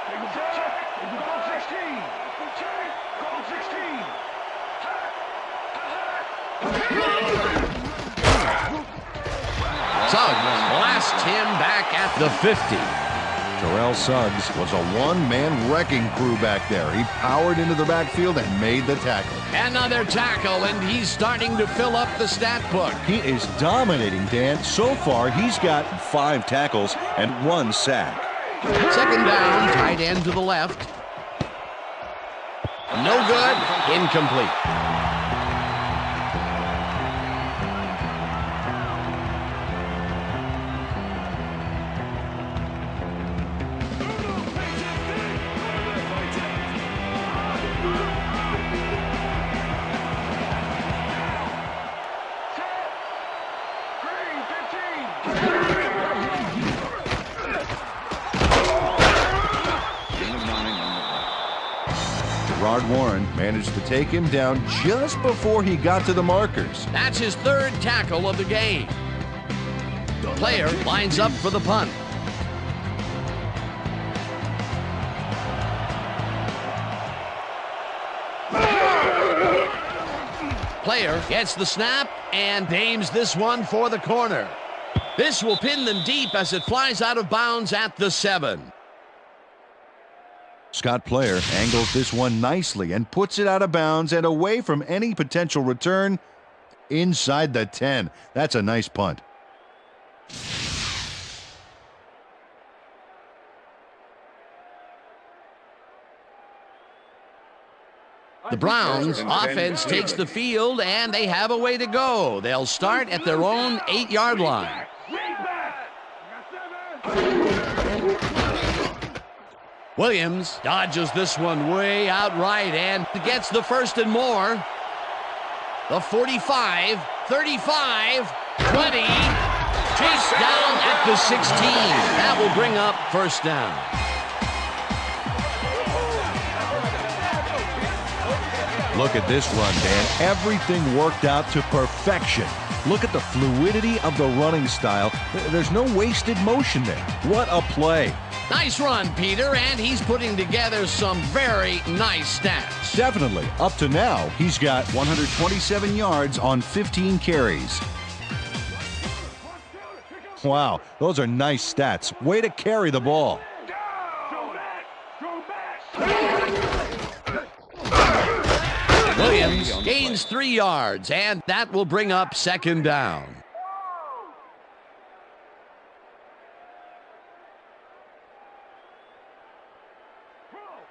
Call 16! Call 16! Suggs blasts him back at the 50. Terrell Suggs was a one-man wrecking crew back there. He powered into the backfield and made the tackle. Another tackle, and he's starting to fill up the stat book. He is dominating, Dan. So far, he's got 5 tackles and 1 sack. Second down, tight end to the left. No good, incomplete. Warren managed to take him down just before he got to the markers. That's his 3rd tackle of the game. The player lines up for the punt. Player gets the snap and aims this one for the corner. This will pin them deep as it flies out of bounds at the 7. Scott Player angles this one nicely and puts it out of bounds and away from any potential return inside the 10. That's a nice punt. The Browns offense takes the field and they have a way to go. They'll start at their own 8-yard line. Williams dodges this one way out right and gets the 1st and more. The 45, 35, 20, chased down at the 16. That will bring up 1st down. Look at this run, Dan. Everything worked out to perfection. Look at the fluidity of the running style. There's no wasted motion there. What a play. Nice run, Peter, and he's putting together some very nice stats. Definitely. Up to now, he's got 127 yards on 15 carries. Wow, those are nice stats. Way to carry the ball. Williams gains 3 yards, and that will bring up 2nd down.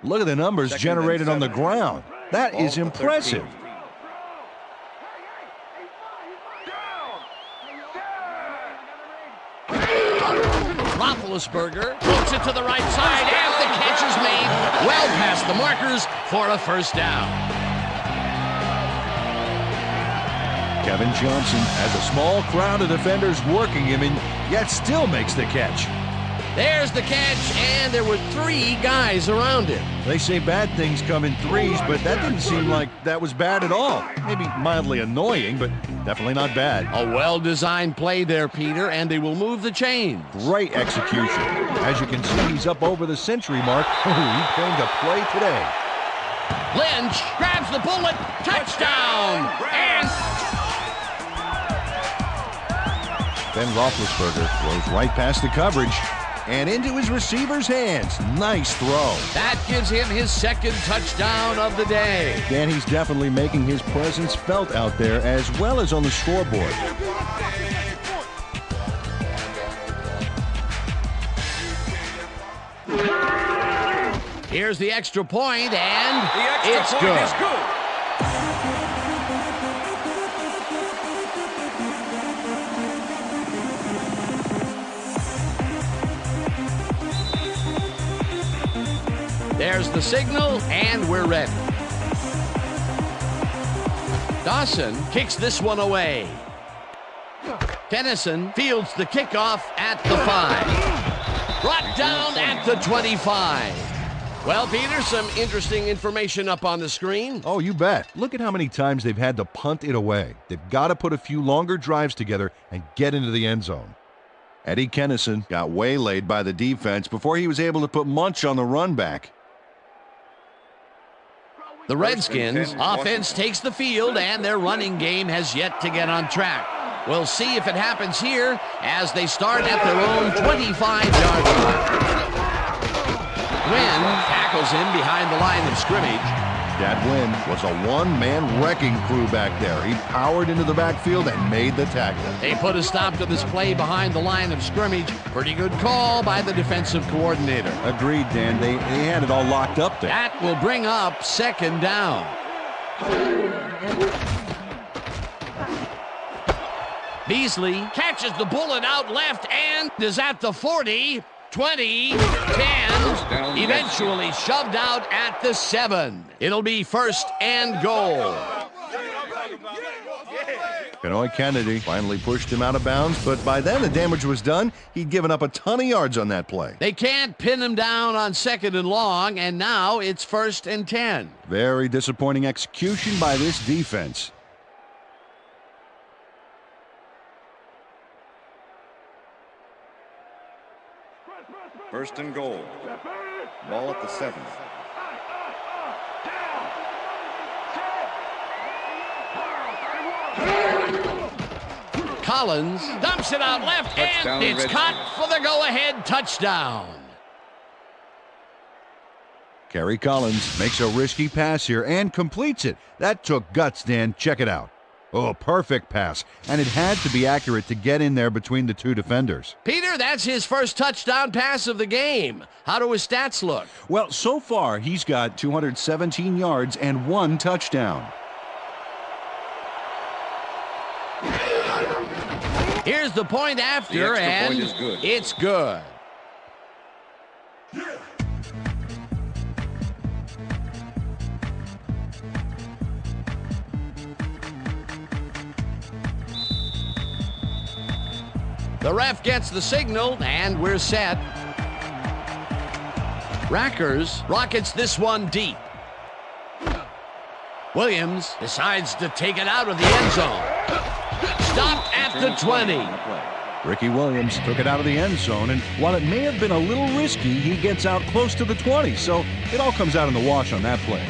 Look at the numbers generated on the ground. That is impressive. Roethlisberger puts it to the right side, and the catch is made well past the markers for a 1st down. Kevin Johnson has a small crowd of defenders working him and yet still makes the catch. There's the catch, and there were 3 guys around him. They say bad things come in threes, but that didn't seem like that was bad at all. Maybe mildly annoying, but definitely not bad. A well-designed play there, Peter, and they will move the chains. Great execution. As you can see, he's up over the century mark. He claimed a play today. Lynch grabs the bullet, touchdown, and Ben Roethlisberger throws right past the coverage and into his receiver's hands. Nice throw. That gives him his 2nd touchdown of the day. Dan, he's definitely making his presence felt out there as well as on the scoreboard. Here's the extra point, and it's good. There's the signal, and we're ready. Dawson kicks this one away. Tennyson fields the kickoff at the 5. Brought down at the 25. Well, Peter, some interesting information up on the screen. Oh, you bet. Look at how many times they've had to punt it away. They've got to put a few longer drives together and get into the end zone. Eddie Kennison got waylaid by the defense before he was able to put Munch on the run back. The Redskins offense takes the field, and their running game has yet to get on track. We'll see if it happens here as they start at their own 25-yard line. Wynn tackles him behind the line of scrimmage. That Wynn was a one-man wrecking crew back there. He powered into the backfield and made the tackle. They put a stop to this play behind the line of scrimmage. Pretty good call by the defensive coordinator. Agreed, Dan. They had it all locked up there. That will bring up second down. Beasley catches the bullet out left and is at the 40, 20, 10, eventually shoved out at the 7. It'll be first and goal. Kenoy Kennedy finally pushed him out of bounds, but by then the damage was done. He'd given up a ton of yards on that play. They can't pin him down on second and long, and now it's first and 10. Very disappointing execution by this defense. First and goal. Ball at the 7. Collins dumps it out left, Touchdown, and it's Redskins. caught for the go-ahead touchdown. Kerry Collins makes a risky pass here and completes it. That took guts, Dan. Check it out. Oh, perfect pass. And it had to be accurate to get in there between the two defenders. Peter, that's his first touchdown pass of the game. How do his stats look? Well, so far, he's got 217 yards and 1 touchdown. Here's the point after, The extra and point is good. it's good. The ref gets the signal, and we're set. Rackers rockets this one deep. Williams decides to take it out of the end zone. Stopped at the 20. Ricky Williams took it out of the end zone, and while it may have been a little risky, he gets out close to the 20, so it all comes out in the wash on that play.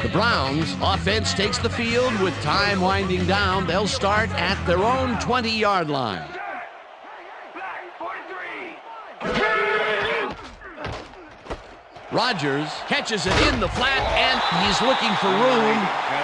The Browns offense takes the field with time winding down. They'll start at their own 20-yard line. Rodgers catches it in the flat, and he's looking for room.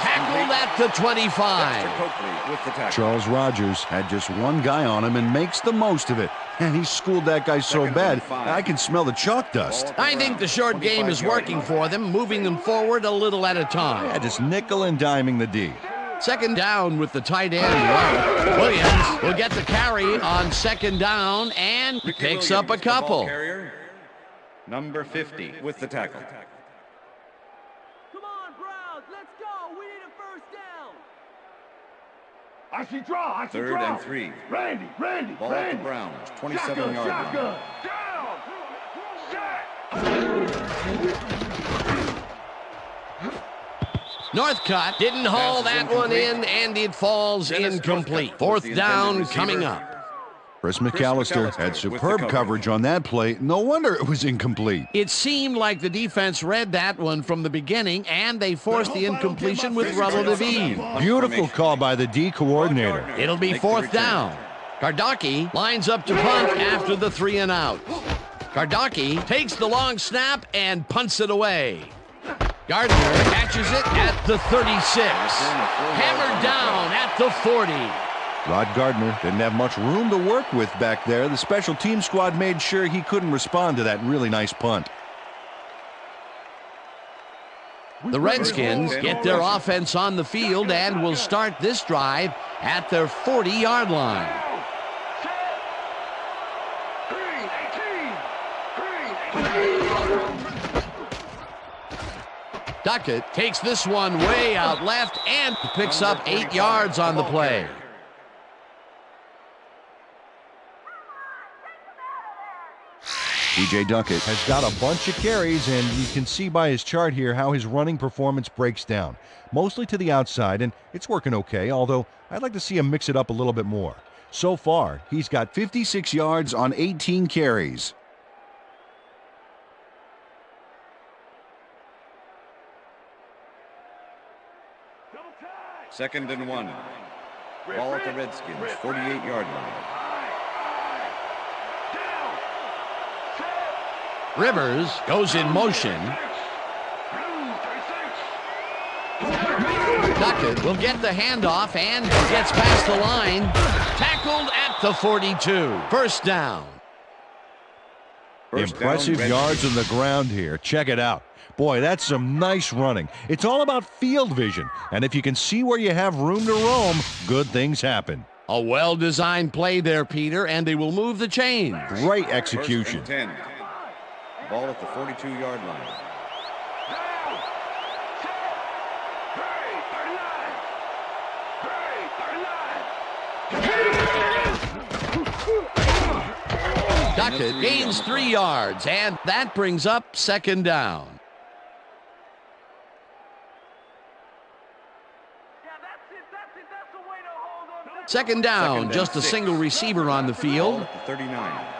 Tackled at the 25. Coakley with the tackle. Charles Rodgers had just one guy on him and makes the most of it. And he schooled that guy so Second bad, and 5. I can smell the chalk dust. I think the short game is working for them, moving them forward a little at a time. Yeah, just nickel and diming the D. Second down with the tight end. Right. Williams will get the carry on second down and Ricky picks Williams, up a the ball couple. carrier. Number 50 with the tackle. Come on, Browns, let's go. We need a first down. I see draw. I see Third draw. and 3. Randy. Ball at the Browns. 27-yard line. Shotgun. Northcutt didn't haul Pass is that one incomplete. in, and it falls Dennis incomplete. Northcutt was Fourth the down intended coming receiver. up. Chris McAllister had with the superb coverage. coverage on that play. No wonder it was incomplete. It seemed like the defense read that one from the beginning, and they forced the incompletion with relative ease. Beautiful call by the D coordinator. It'll be Make the fourth return. down. Kardaki lines up to punt after the 3 and out. Kardaki takes the long snap and punts it away. Gardner catches it at the 36. Hammered down at the 40. Rod Gardner didn't have much room to work with back there. The special team squad made sure he couldn't respond to that really nice punt. The Redskins get their offense on the field and will start this drive at their 40-yard line. Duckett takes this one way out left and picks up 8 yards on the play. DJ Duckett has got a bunch of carries, and you can see by his chart here how his running performance breaks down. Mostly to the outside, and it's working okay, although I'd like to see him mix it up a little bit more. So far, he's got 56 yards on 18 carries. Second and 1. Ball at the Redskins, 48-yard line. Rivers goes in motion. Duckett will get the handoff and gets past the line. Tackled at the 42. First down. Impressive yards on the ground here. Check it out. Boy, that's some nice running. It's all about field vision. And if you can see where you have room to roam, good things happen. A well-designed play there, Peter, and they will move the chains. Great execution. 10. Ball at the 42-yard line. Duckett gains 3 yards, and that brings up second down. Second down, just a single receiver on the field. Ball at the 39.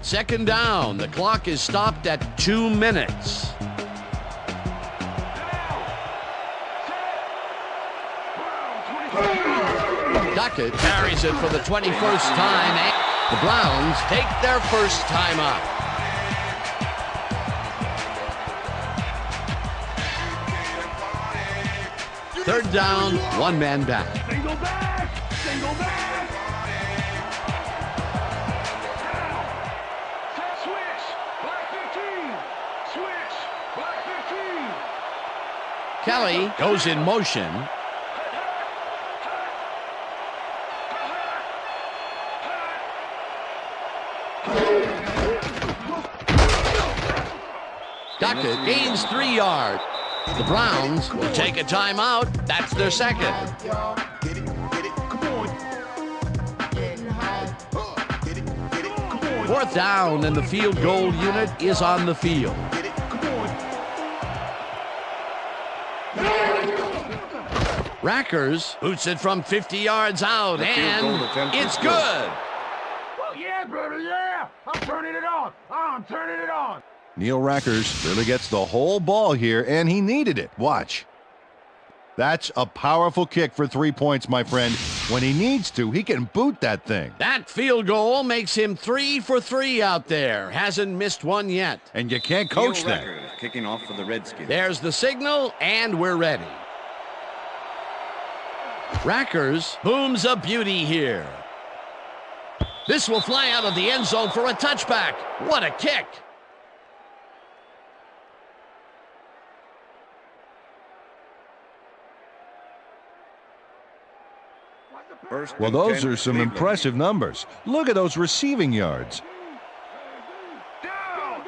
Second down, the clock is stopped at 2 minutes. Duckett carries it for the 21st time, and the Browns take their first time up. Third down, one man back. Single back! Single back! Switch! Black 15! Switch! Black 15! Kelly goes in motion. Duckett gains 3 yards. The Browns will take a timeout. That's their second. Fourth down, and the field goal unit is on the field. Rackers boots it from 50 yards out, and it's good. Well, yeah, brother, yeah! I'm turning it on! I'm turning it on! Neil Rackers really gets the whole ball here, and he needed it. Watch. That's a powerful kick for 3 points, my friend. When he needs to, he can boot that thing. That field goal makes him 3 for 3 out there. Hasn't missed one yet. And you can't coach that. Kicking off for the Redskins. There's the signal, and we're ready. Rackers booms a beauty here. This will fly out of the end zone for a touchback. What a kick. Well, those are some impressive numbers. Look at those receiving yards. Down!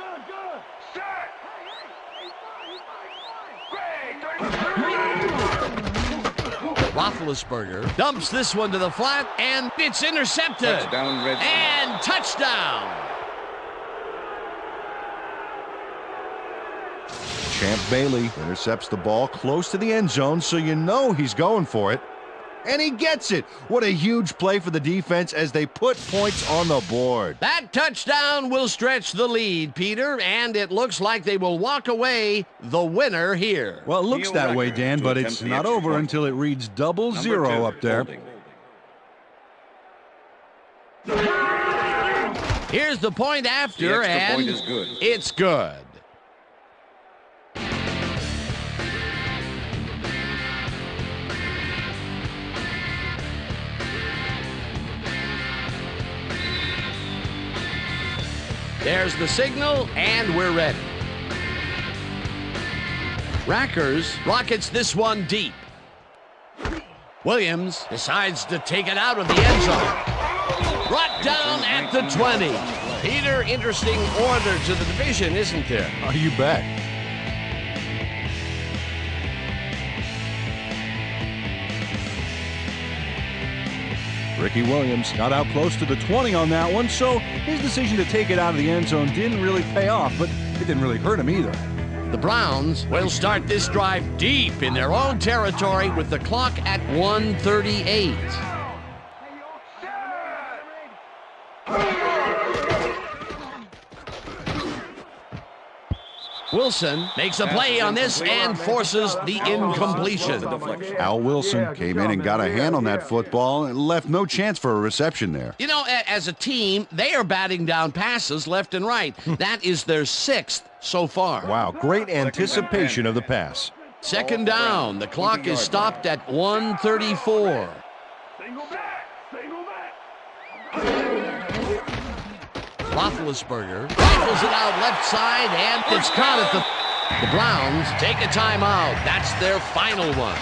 Roethlisberger dumps this one to the flat, and it's intercepted. Touchdown, Redskins. And touchdown. Champ Bailey intercepts the ball close to the end zone, so you know he's going for it. And he gets it. What a huge play for the defense as they put points on the board. That touchdown will stretch the lead, Peter, and it looks like they will walk away the winner here. Well, it looks that way, Dan, but it's not over until it reads 0-0 up there. Here's the point after, The extra and point is good. It's good. There's the signal, and we're ready. Rackers rockets this one deep. Williams decides to take it out of the end zone. Brought down at the 20. Peter, interesting order to the division, isn't there? Oh, you bet. Ricky Williams got out close to the 20 on that one, so his decision to take it out of the end zone didn't really pay off, but it didn't really hurt him either. The Browns will start this drive deep in their own territory with the clock at 1:38. Wilson makes a play on this and forces the incompletion. Al Wilson came in and got a hand on that football and left no chance for a reception there. You know, as a team, they are batting down passes left and right. That is their 6th so far. Wow, great anticipation of the pass. Second down. The clock is stopped at 1:34. Roethlisberger rifles it out left side, and it's caught at the Browns take a timeout. That's their final one.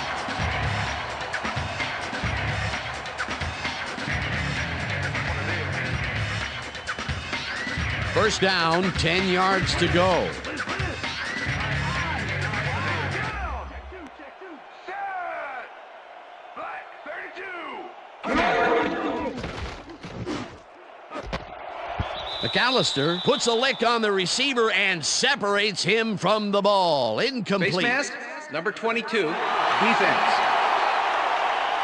First down, 10 yards to go. McAllister puts a lick on the receiver and separates him from the ball. Incomplete. Face mask, number 22, defense.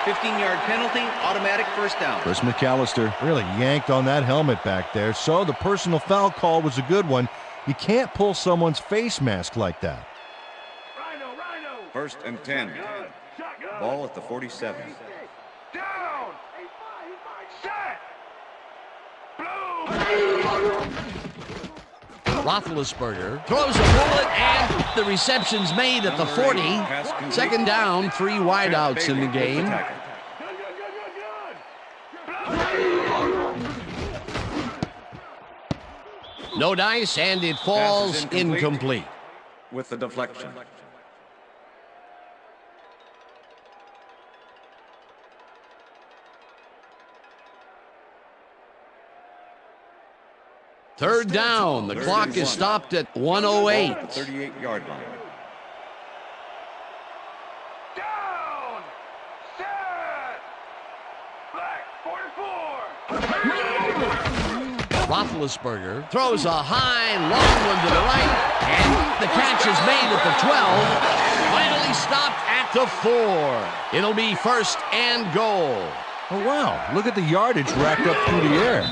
15-yard penalty, automatic first down. Chris McAllister Really yanked on that helmet back there, so the personal foul call was a good one. You can't pull someone's face mask like that. First and 10. Ball at the 47. Roethlisberger throws a bullet, and the reception's made at the 40. Second down, 3 wideouts in the game. No dice, and it falls incomplete. With the deflection. Third down. The clock is stopped at 1:08. 38-yard line. Down! Set! Black 44! Roethlisberger throws a high, long one to the right, and the catch is made at the 12. Finally stopped at the 4. It'll be first and goal. Oh, wow. Look at the yardage racked up through the air.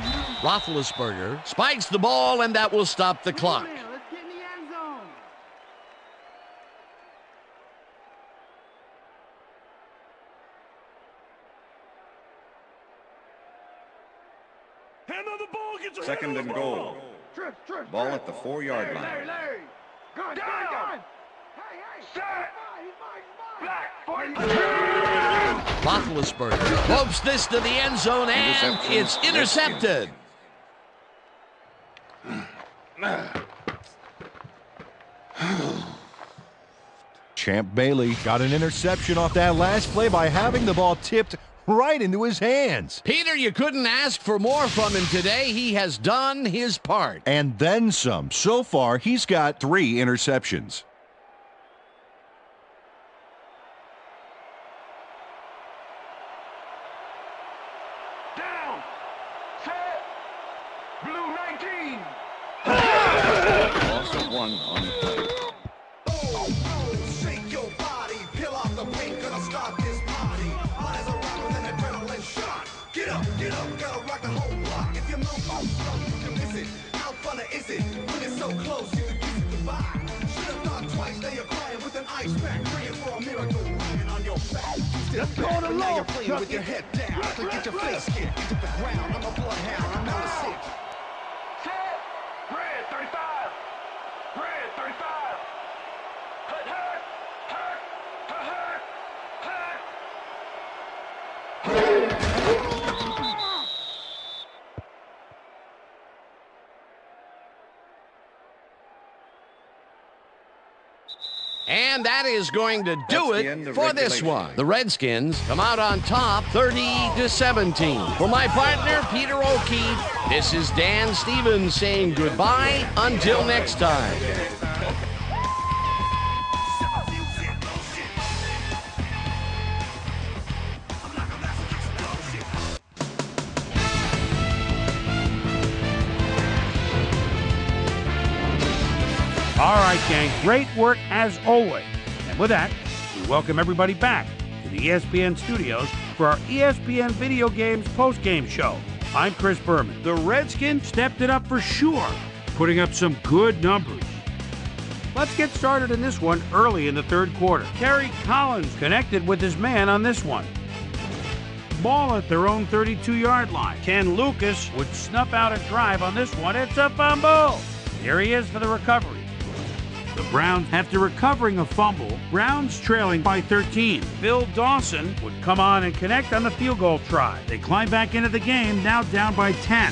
Roethlisberger spikes the ball, and that will stop the clock. Let's get in the end zone. Hand on the ball, get your Second and goal. Ball at the 4-yard line. Down! Set! Black 44! Roethlisberger lopes this to the end zone, and it's intercepted. Champ Bailey got an interception off that last play by having the ball tipped right into his hands. Peter, you couldn't ask for more from him today. He has done his part. and then some. So far, he's got 3 interceptions. Down! Set! Blue 19! Loss of 1 on the play. Shake your body, peel off the paint, gonna start this party. Eyes around with an adrenaline shot. Get up, gotta rock the whole block. If you move slow, you can miss it. How funny is it when it's so close you can kiss it goodbye? Should've thought twice, now you're crying with an ice pack, praying for a miracle, lying on your back. Let's go to now you're playing with your head down, so get your face kicked into the ground. I'm a bloodhound, I'm out of sick. Set! Red 35! Red 35! Hut, hut! Hut! Hut, hut! And that is going to do That's the end it of for this regulation. one. The Redskins come out on top 30-17. For my partner, Peter O'Keefe, this is Dan Stevens saying goodbye until next time. All right. right, gang, great work as always. And with that, we welcome everybody back to the ESPN studios for our ESPN Video Games postgame show. I'm Chris Berman. The Redskins stepped it up for sure, putting up some good numbers. Let's get started in this one early in the third quarter. Kerry Collins connected with his man on this one. Ball at their own 32-yard line. Ken Lucas would snuff out a drive on this one. It's a fumble. Here he is for the recovery. The Browns, after recovering a fumble, Browns trailing by 13. Bill Dawson would come on and connect on the field goal try. They climb back into the game, now down by 10.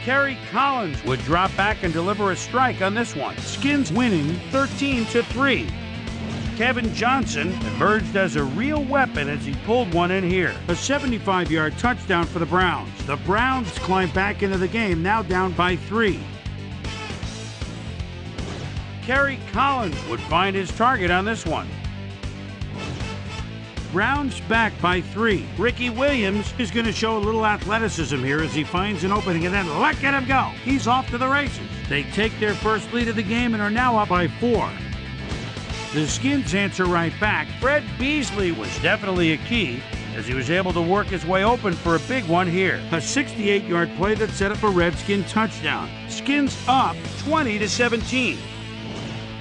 Kerry Collins would drop back and deliver a strike on this one. Skins winning 13-3. Kevin Johnson emerged as a real weapon as he pulled one in here. A 75-yard touchdown for the Browns. The Browns climb back into the game, now down by 3. Kerry Collins would find his target on this one. Browns back by 3. Ricky Williams is going to show a little athleticism here as he finds an opening, and then look at him go. He's off to the races. They take their first lead of the game and are now up by 4. The Skins answer right back. Fred Beasley was definitely a key as he was able to work his way open for a big one here. A 68-yard play that set up a Redskin touchdown. Skins up 20-17.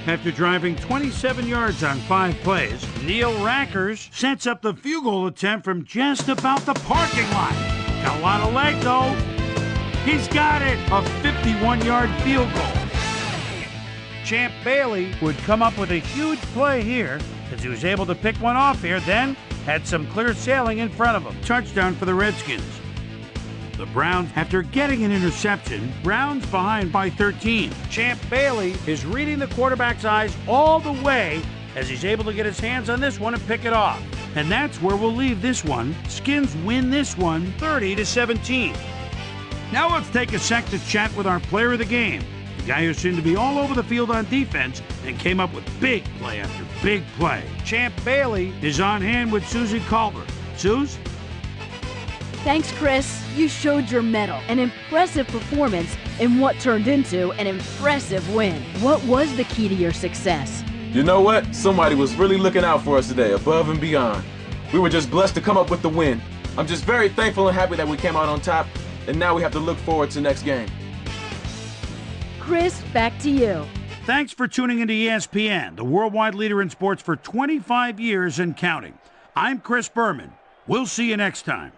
After driving 27 yards on 5 plays, Neil Rackers sets up the field goal attempt from just about the parking lot. Got a lot of leg, though. He's got it! A 51-yard field goal. Champ Bailey would come up with a huge play here as he was able to pick one off here, then had some clear sailing in front of him. Touchdown for the Redskins. The Browns, after getting an interception, Browns behind by 13. Champ Bailey is reading the quarterback's eyes all the way as he's able to get his hands on this one and pick it off. And that's where we'll leave this one. Skins win this one 30-17. Now let's take a sec to chat with our player of the game, the guy who seemed to be all over the field on defense and came up with big play after big play. Champ Bailey is on hand with Susie Culver. Suze? Thanks, Chris. You showed your mettle, an impressive performance in what turned into an impressive win. What was the key to your success? You know what? Somebody was really looking out for us today, above and beyond. We were just blessed to come up with the win. I'm just very thankful and happy that we came out on top, and now we have to look forward to next game. Chris, back to you. Thanks for tuning into ESPN, the worldwide leader in sports for 25 years and counting. I'm Chris Berman. We'll see you next time.